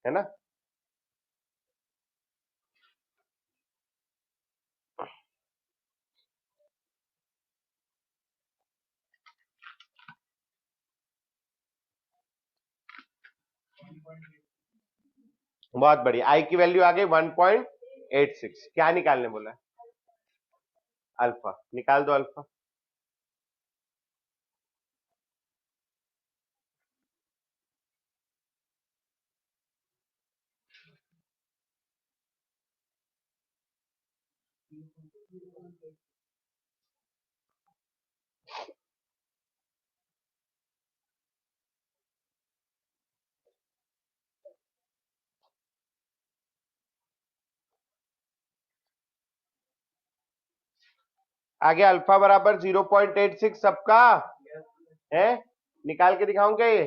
ना। बहुत बढ़िया, आई की वैल्यू आ गई 1.86। क्या निकालने बोला है, अल्फा। निकाल दो अल्फा। आगे अल्फा बराबर 0.86 सबका है, निकाल के दिखाऊं क्या ये,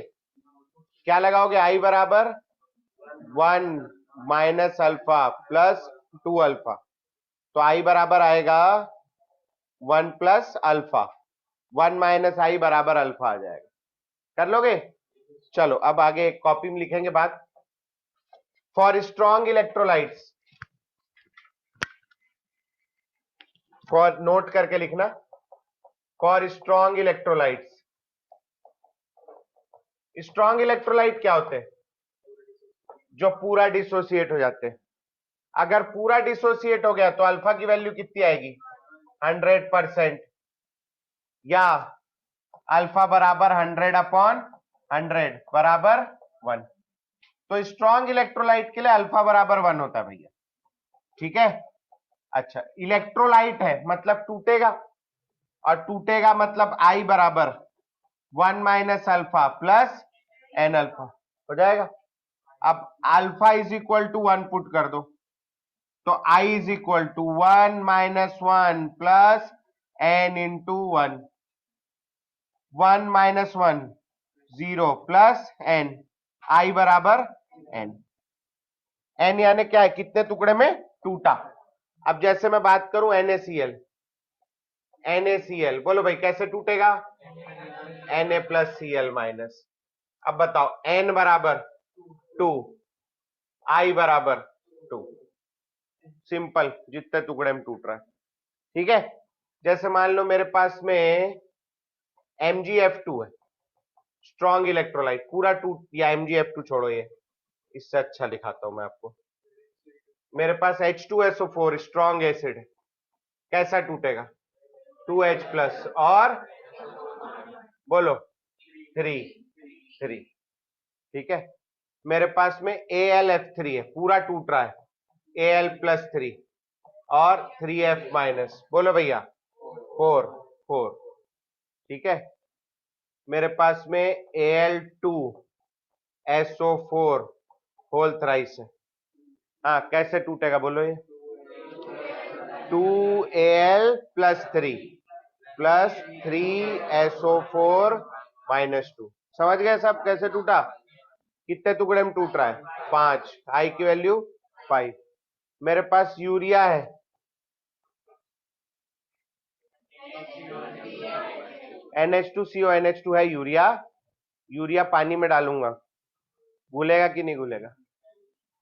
क्या लगाओगे, आई बराबर 1 माइनस अल्फा प्लस 2 अल्फा, तो आई बराबर आएगा 1 प्लस अल्फा, 1 माइनस आई बराबर अल्फा आ जाएगा। कर लोगे? चलो अब आगे कॉपी में लिखेंगे बात। For strong electrolytes, for note करके लिखना, for strong electrolytes. Strong electrolyte क्या होते हैं, जो पूरा डिसोसिएट हो जाते हैं। अगर पूरा डिसोसिएट हो गया तो अल्फा की वैल्यू कितनी आएगी 100%, या अल्फा बराबर 100/100 बराबर 1। तो स्ट्रॉन्ग इलेक्ट्रोलाइट के लिए अल्फा बराबर 1 होता है भैया, ठीक है। अच्छा, इलेक्ट्रोलाइट है मतलब टूटेगा, और टूटेगा मतलब आई बराबर 1 minus alpha plus N alpha हो जाएगा। अब alpha is equal to 1 put कर दो, तो I is equal to 1 minus 1 plus N into 1, 1 minus 1 0 plus N, I बराबर एन। एन यानी क्या है, कितने टुकड़े में टूटा। अब जैसे मैं बात करूं NaCl, NaCl बोलो भाई कैसे टूटेगा, Na प्लस Cl माइनस। अब बताओ n बराबर 2, आई बराबर 2, सिंपल, जितने टुकड़े में टूट रहा है, ठीक है। जैसे मान लो मेरे पास में MgF2 है, स्ट्रॉन्ग इलेक्ट्रोलाइट, पूरा टूट, या MgF2 छोड़ो, ये इससे अच्छा दिखाता हूं मैं आपको। मेरे पास H2SO4 स्ट्रॉन्ग एसिड है, कैसा टूटेगा 2H प्लस और बोलो 3, ठीक है। मेरे पास में AlF3 है, पूरा टूट रहा है, Al प्लस 3 और 3F माइनस, बोलो भैया 4, ठीक है। मेरे पास में Al2SO4 होल थ्राइस है, हाँ कैसे टूटेगा बोलो ये, 2Al plus 3 plus 3SO4 minus 2। समझ गए सब कैसे टूटा, कितने टुकड़े में टूट रहा है 5, आई की वैल्यू 5। मेरे पास यूरिया है, NH2CO NH2 है यूरिया, यूरिया पानी में डालूंगा, घुलेगा कि नहीं घुलेगा,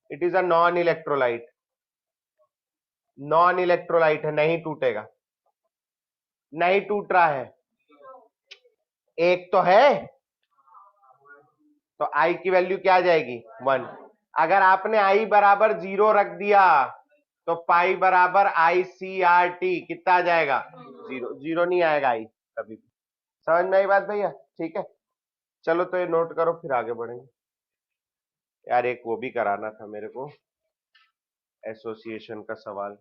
it is a non electrolyte, non electrolyte है, नहीं टूटेगा, नहीं टूट रहा है, एक तो है, तो आई की वैल्यू क्या आ जाएगी 1। अगर आपने आई बराबर 0 रख दिया तो पाई बराबर ICRT कितना आ जाएगा 0, 0 नहीं आएगा आई कभी भी। समझ में आई बात भैया, ठीक है। चलो तो ये नोट करो, फिर आगे बढ़ेंगे। यार एक वो भी कराना था मेरे को, एसोसिएशन का सवाल।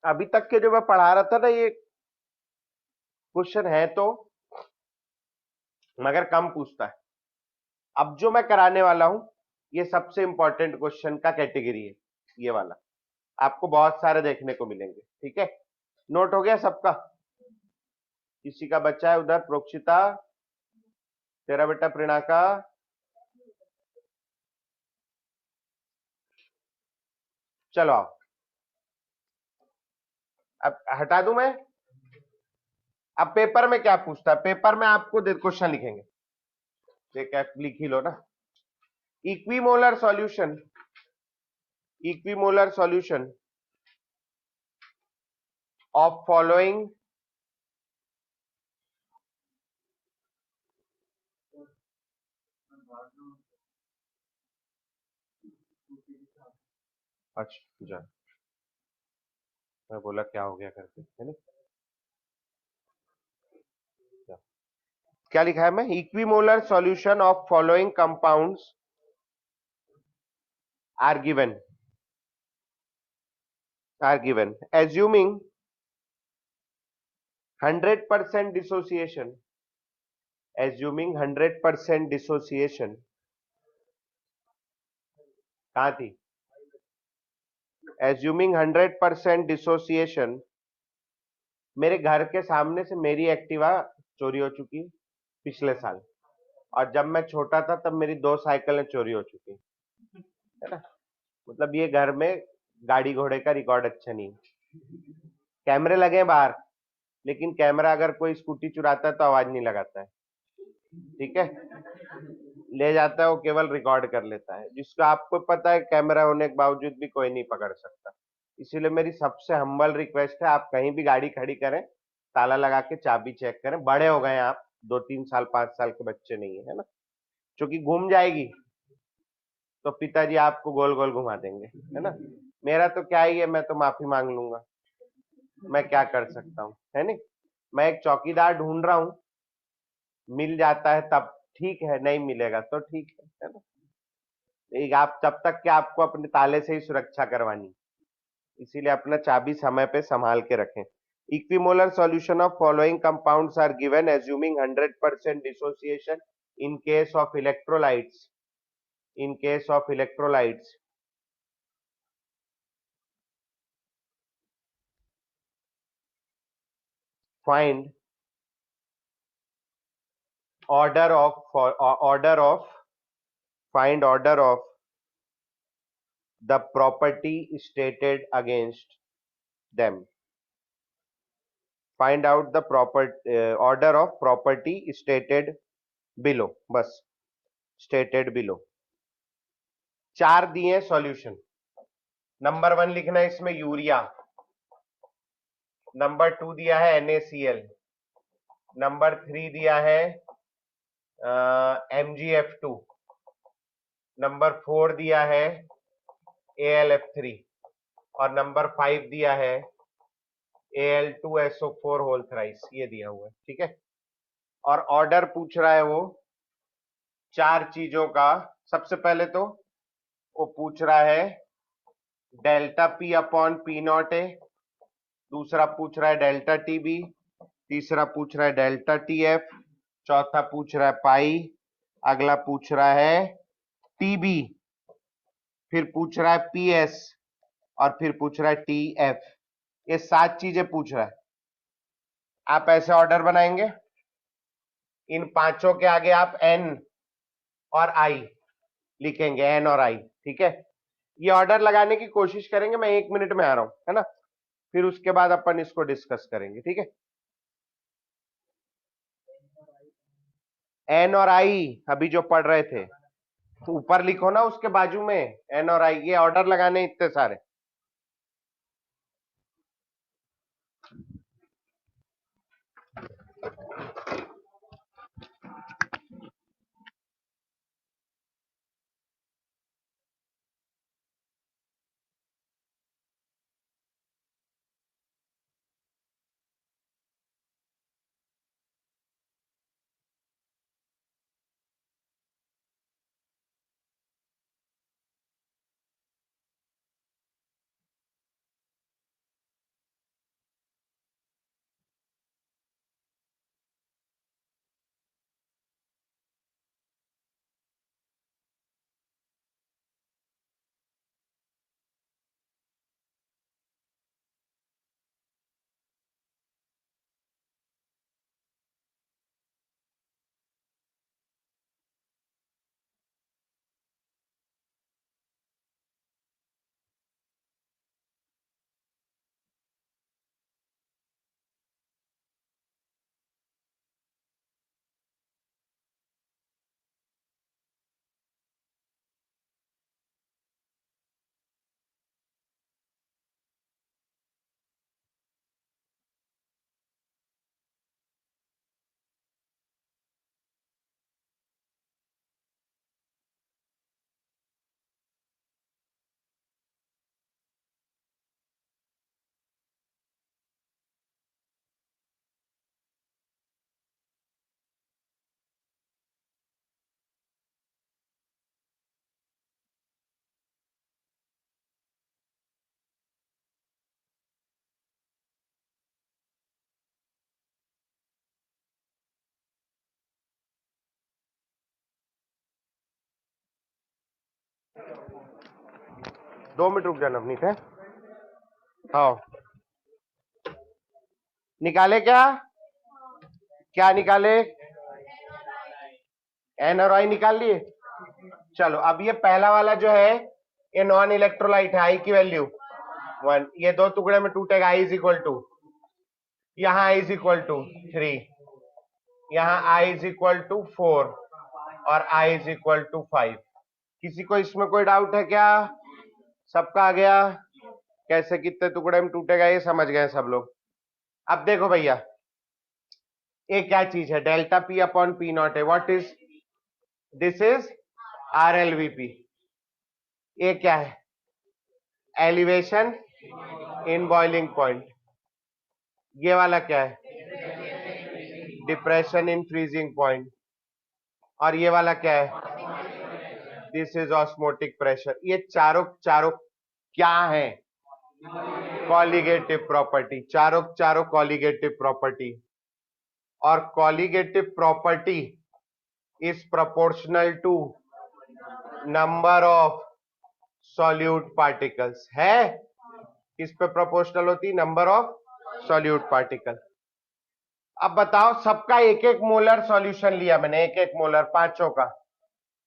अभी तक के जो मैं पढ़ा रहा था ना, ये क्वेश्चन है तो, मगर कम पूछता है। अब जो मैं कराने वाला हूं, ये सबसे इंपॉर्टेंट क्वेश्चन का कैटेगरी है, ये वाला आपको बहुत सारे देखने को मिलेंगे। ठीक है, नोट हो गया सबका? किसी का बच्चा है उधर? प्रोक्षिता, तेरा बेटा प्रिणाका, चलो आओ। अब हटा दूं मैं? अब पेपर में क्या पूछता है? पेपर में आपको क्वेश्चन लिखेंगे, देख आप लिख ही लो ना। Equimolar solution, equimolar solution of following अच्छा जा, मैं बोला क्या हो गया करके, है ना? क्या लिखा है? मैं equimolar solution of following compounds are given, are given assuming 100% dissociation, assuming 100% dissociation, कहाँ थी? assuming 100% dissociation, मेरे घर के सामने से मेरी एक्टिवा चोरी हो चुकी पिछले साल, और जब मैं छोटा था तब मेरी 2 साइकिलें चोरी हो चुकी, है ना? मतलब ये घर में गाड़ी घोड़े का रिकॉर्ड अच्छा नहीं है। कैमरे लगे हैं बाहर, लेकिन कैमरा अगर कोई स्कूटी चुराता है तो आवाज नहीं लगाता है। ठीक है, ले जाता है वो, केवल रिकॉर्ड कर लेता है, जिसको आपको पता है कैमरा होने के बावजूद भी कोई नहीं पकड़ सकता। इसीलिए मेरी सबसे हम्बल रिक्वेस्ट है, आप कहीं भी गाड़ी खड़ी करें, ताला लगा के चाबी चेक करें। बड़े हो गए हैं आप, 2-3 साल 5 साल के बच्चे नहीं है ना? क्योंकि घूम जाएगी तो पिताजी आपको गोल गोल घुमा देंगे, है ना? मेरा तो क्या ही है, मैं तो माफी मांग लूंगा, मैं क्या कर सकता हूँ, है नहीं? मैं एक चौकीदार ढूंढ रहा हूँ, मिल जाता है तब ठीक है, नहीं मिलेगा तो ठीक है ना? एक आप तब तक के आपको अपने ताले से ही सुरक्षा करवानी, इसीलिए अपना चाबी समय पे संभाल के रखें। Equimolar solution of following compounds are given assuming 100% dissociation in case of electrolytes, in case of electrolytes find order of order of find order of the property stated against them, find out the proper order of property stated below, बस stated below। 4 दिए solution. Number 1 लिखना है इसमें urea, number 2 दिया है NaCl, number 3 दिया है MgF2, number 4 दिया है AlF3 और नंबर 5 दिया है Al2SO4 होल थ्राइस, ये दिया हुआ है, ठीक है। और ऑर्डर पूछ रहा है वो 4 चीजों का। सबसे पहले तो वो पूछ रहा है delta P upon P not a, दूसरा पूछ रहा है डेल्टा TB, तीसरा पूछ रहा है डेल्टा TF, चौथा पूछ रहा है पाई, अगला पूछ रहा है TB, फिर पूछ रहा है PS और फिर पूछ रहा है TF। ये 7 चीजें पूछ रहा है। आप ऐसे ऑर्डर बनाएंगे, इन पांचों के आगे आप N और I लिखेंगे, N और I, ठीक है। ये ऑर्डर लगाने की कोशिश करेंगे, मैं 1 मिनट में आ रहा हूं, है ना। फिर उसके बाद अपन इसको डिस्कस करेंगे, ठीक है। N और I अभी जो पढ़ रहे थे, तो ऊपर लिखो ना उसके बाजू में N और I। ये ऑर्डर लगाने इतने सारे। दो मिनट रुक जाना नवनीत है। हाँ, निकाले क्या? क्या निकाले? N और I निकाल लिए। चलो, अब ये पहला वाला जो है ये नॉन इलेक्ट्रोलाइट है, I की वैल्यू 1। ये दो टुकड़े में टूटेगा, I इज इक्वल टू, यहाँ I इज इक्वल टू 3, यहाँ I इज इक्वल टू 4 और I इज इक्वल टू 5। किसी को इसमें कोई डाउट है क्या? सबका आ गया? कैसे कितने टुकड़े में टूटेगा ये समझ गए सब लोग। अब देखो भैया, ये क्या चीज है? Delta P upon P nought है। What is this? Is RLVP। ये क्या है? Elevation in boiling point. ये वाला क्या है? Depression in freezing point. और ये वाला क्या है? This is osmotic pressure. ये चारों चारों क्या है? Colligative property. चारों चारों कॉलिगेटिव प्रॉपर्टी। और colligative property is proportional to number of solute particles. है किस पे प्रोपोर्शनल होती? Number of solute particle. अब बताओ, सबका एक एक मोलर सॉल्यूशन लिया मैंने, एक एक मोलर पांचों का।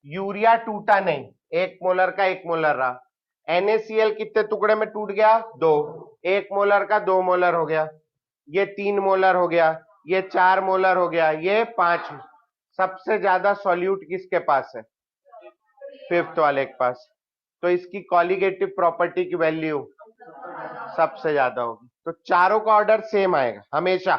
यूरिया टूटा नहीं, 1 मोलर का 1 मोलर रहा। NaCl कितने टुकड़े में टूट गया? 2। 1 मोलर का 2 मोलर हो गया, ये 3 मोलर हो गया, ये 4 मोलर हो गया, ये 5। सबसे ज्यादा सॉल्यूट किसके पास है? 5th वाले के पास। तो इसकी कॉलिगेटिव प्रॉपर्टी की वैल्यू सबसे ज्यादा होगी। तो चारों का ऑर्डर सेम आएगा हमेशा,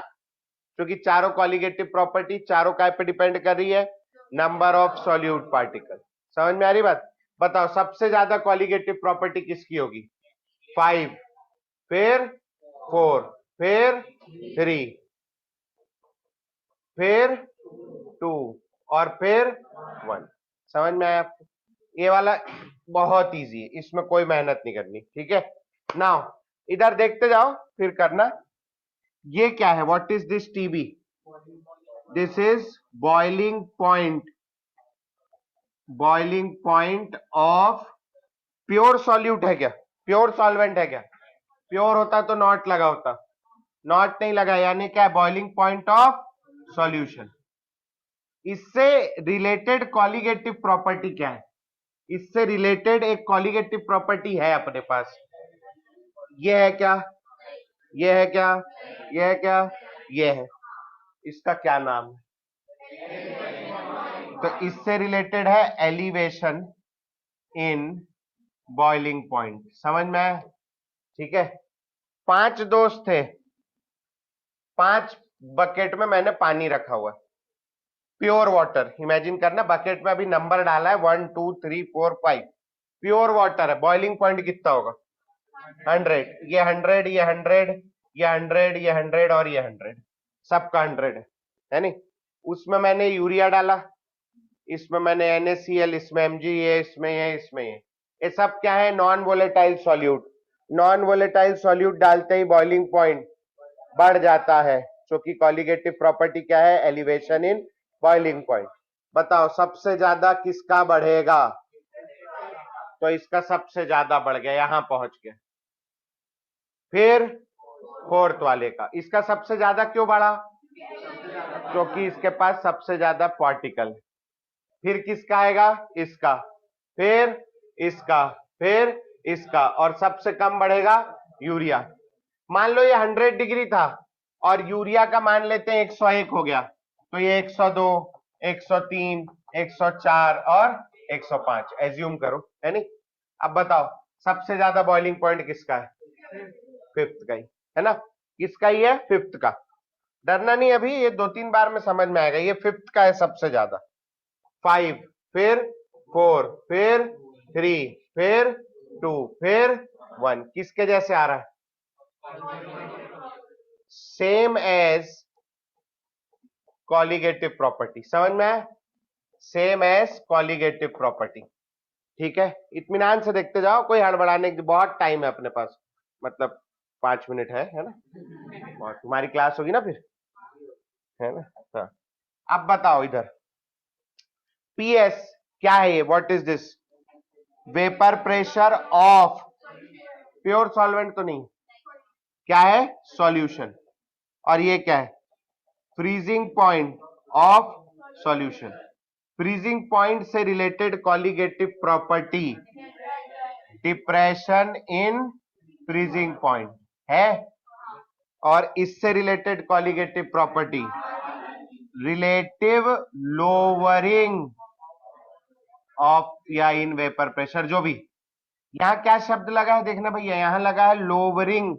क्योंकि चारों कॉलिगेटिव प्रॉपर्टी चारों काय पे डिपेंड कर रही है? Number of solute particle. समझ में आ रही बात? बताओ सबसे ज्यादा कॉलिगेटिव प्रॉपर्टी किसकी होगी? 5, फिर 4, फिर 3, फिर 2 और फिर 1। समझ में आया आपको? ये वाला बहुत इजी है, इसमें कोई मेहनत नहीं करनी, ठीक है। नाउ इधर देखते जाओ फिर करना। ये क्या है? What is this TB? This is boiling point, boiling point of pure solute है क्या? प्योर सॉल्वेंट है क्या? प्योर होता तो नॉट लगा होता, नॉट नहीं लगा, यानी क्या है? Boiling point of solution. इससे रिलेटेड कॉलिगेटिव प्रॉपर्टी क्या है? इससे रिलेटेड एक कॉलिगेटिव प्रॉपर्टी है अपने पास। ये है क्या? ये है क्या? ये है क्या? ये है। इसका क्या नाम है? तो इससे रिलेटेड है एलिवेशन इन बॉइलिंग पॉइंट। समझ में आया? ठीक है। 5 दोस्त थे, 5 बकेट में मैंने पानी रखा हुआ है, प्योर वाटर। इमेजिन करना, बकेट में अभी नंबर डाला है 1 2 3 4 5, प्योर वाटर है। बॉइलिंग पॉइंट कितना होगा? 100। ये 100, ये 100, ये 100, ये 100 और ये 100, सबका 100 है नहीं? उसमें मैंने यूरिया डाला, इसमें मैंने NaCl, इसमें Mg, ये इसमें ये इसमें ये सब क्या है? Non volatile solute. Non volatile solute डालते ही बॉइलिंग पॉइंट बढ़ जाता है, क्योंकि कॉलिगेटिव प्रॉपर्टी क्या है? Elevation in boiling point. बताओ सबसे ज्यादा किसका बढ़ेगा? तो इसका सबसे ज्यादा बढ़ गया, यहां पहुंच गया। फिर फोर्थ वाले का, इसका सबसे ज्यादा क्यों बढ़ा? क्योंकि इसके पास सबसे ज्यादा पार्टिकल। फिर किसका आएगा? इसका, फिर इसका, फिर इसका, और सबसे कम बढ़ेगा यूरिया। मान लो ये 100 डिग्री था और यूरिया का मान लेते हैं 101 हो गया, तो ये 102, 103, 104 और 105 एज्यूम करो, है नहीं? अब बताओ सबसे ज्यादा बॉइलिंग पॉइंट किसका है? फिफ्थ का ही है ना? किसका ही है? फिफ्थ का। डरना नहीं, अभी ये 2-3 बार में समझ में आएगा। ये फिफ्थ का है सबसे ज्यादा। 5, फिर 4, फिर 3, फिर 2, फिर 1। किसके जैसे आ रहा है? Same as colligative property. समझ में आया? Same as colligative property. ठीक है, इत्मीनान से देखते जाओ, कोई हड़बड़ाने की, बहुत टाइम है अपने पास, मतलब 5 मिनट है ना? और तुम्हारी क्लास होगी ना फिर, है ना? हाँ। अब बताओ इधर पीएस क्या है? ये what is this? Vapour pressure of pure solvent तो नहीं, क्या है? सॉल्यूशन। और ये क्या है? Freezing point of solution. Freezing point से related colligative property depression in freezing point है। और इससे related colligative property relative lowering of या इन वेपर प्रेशर। जो भी यहां क्या शब्द लगा है देखना भैया, यहां लगा है लोअरिंग,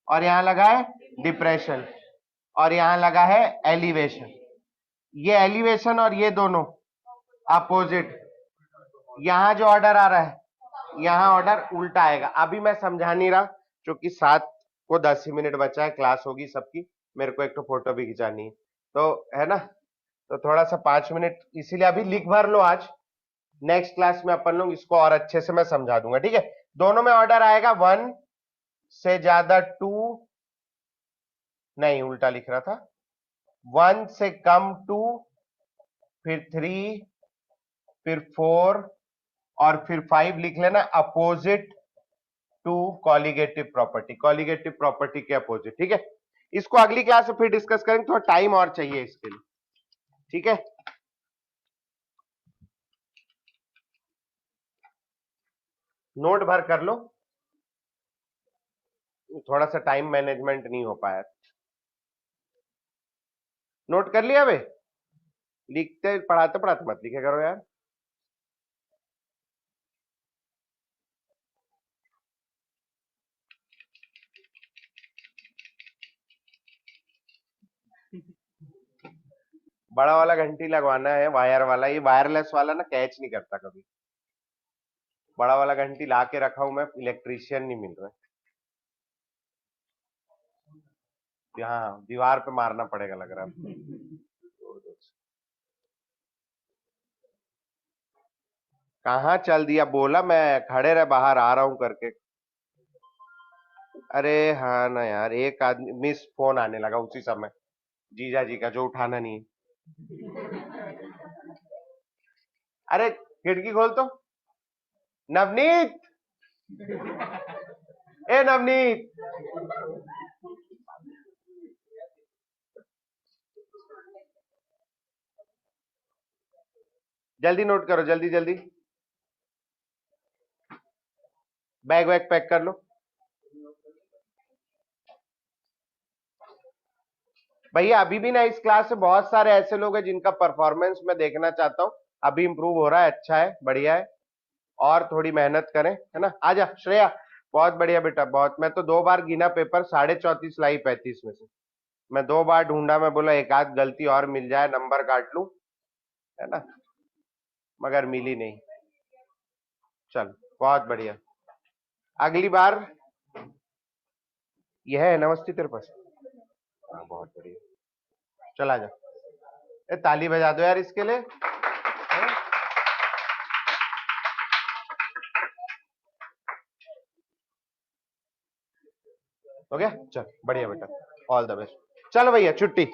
और यहां लगा है डिप्रेशन, और यहां लगा है एलिवेशन। ये एलिवेशन और ये दोनों अपोजिट। यहां जो ऑर्डर आ रहा है, यहां ऑर्डर उल्टा आएगा। अभी मैं समझा नहीं रहा, क्योंकि 7 को 10 ही मिनट बचा है, क्लास होगी सबकी, मेरे को एक तो फोटो भी खिंचानी है, तो है ना? तो थोड़ा सा 5 मिनट इसीलिए अभी लिख भर लो आज, नेक्स्ट क्लास में अपन लोग इसको और अच्छे से मैं समझा दूंगा, ठीक है? दोनों में ऑर्डर आएगा 1 से ज्यादा 2, नहीं उल्टा लिख रहा था, 1 से कम 2, फिर 3, फिर 4 और फिर 5 लिख लेना, opposite to colligative property. Colligative property के अपोजिट, ठीक है? इसको अगली क्लास में फिर डिस्कस करेंगे, थोड़ा टाइम और चाहिए इसके लिए, ठीक है? नोट भर कर लो, थोड़ा सा टाइम मैनेजमेंट नहीं हो पाया। नोट कर लिया बे? लिखते पढ़ाते पढ़ाते मत लिखे करो यार। बड़ा वाला घंटी लगवाना है, वायर वाला। ये वायरलेस वाला ना कैच नहीं करता कभी। बड़ा वाला घंटी ला के रखा हूं मैं, इलेक्ट्रीशियन नहीं मिल रहा है। हाँ दीवार पे मारना पड़ेगा लग रहा है। कहाँ चल दिया, बोला मैं खड़े रहे बाहर आ रहा हूं करके। अरे हाँ ना यार, एक आदमी मिस फोन आने लगा उसी समय, जीजा जी का, जो उठाना नहीं है। अरे खिड़की खोल तो, नवनीत, ए नवनीत। जल्दी नोट करो, जल्दी जल्दी, बैग वैग पैक कर लो। भैया अभी भी ना इस क्लास से बहुत सारे ऐसे लोग हैं जिनका परफॉर्मेंस मैं देखना चाहता हूँ। अभी इंप्रूव हो रहा है, अच्छा है, बढ़िया है, और थोड़ी मेहनत करें, है ना। आजा श्रेया, बहुत बढ़िया बेटा, बहुत। मैं तो 2 बार गिना पेपर, 34.5 लाई 35 में से। मैं 2 बार ढूंढा, मैं बोला एक आध गलती और मिल जाए, नंबर काट लूं, है ना, मगर मिली नहीं। चल बहुत बढ़िया, अगली बार। यह है नमस्ते तेरे पास? हाँ बहुत बढ़िया, चला जा। ए ताली बजा दो यार इसके लिए, है? हो गया, चल बढ़िया बेटा, ऑल द बेस्ट। चलो भैया छुट्टी।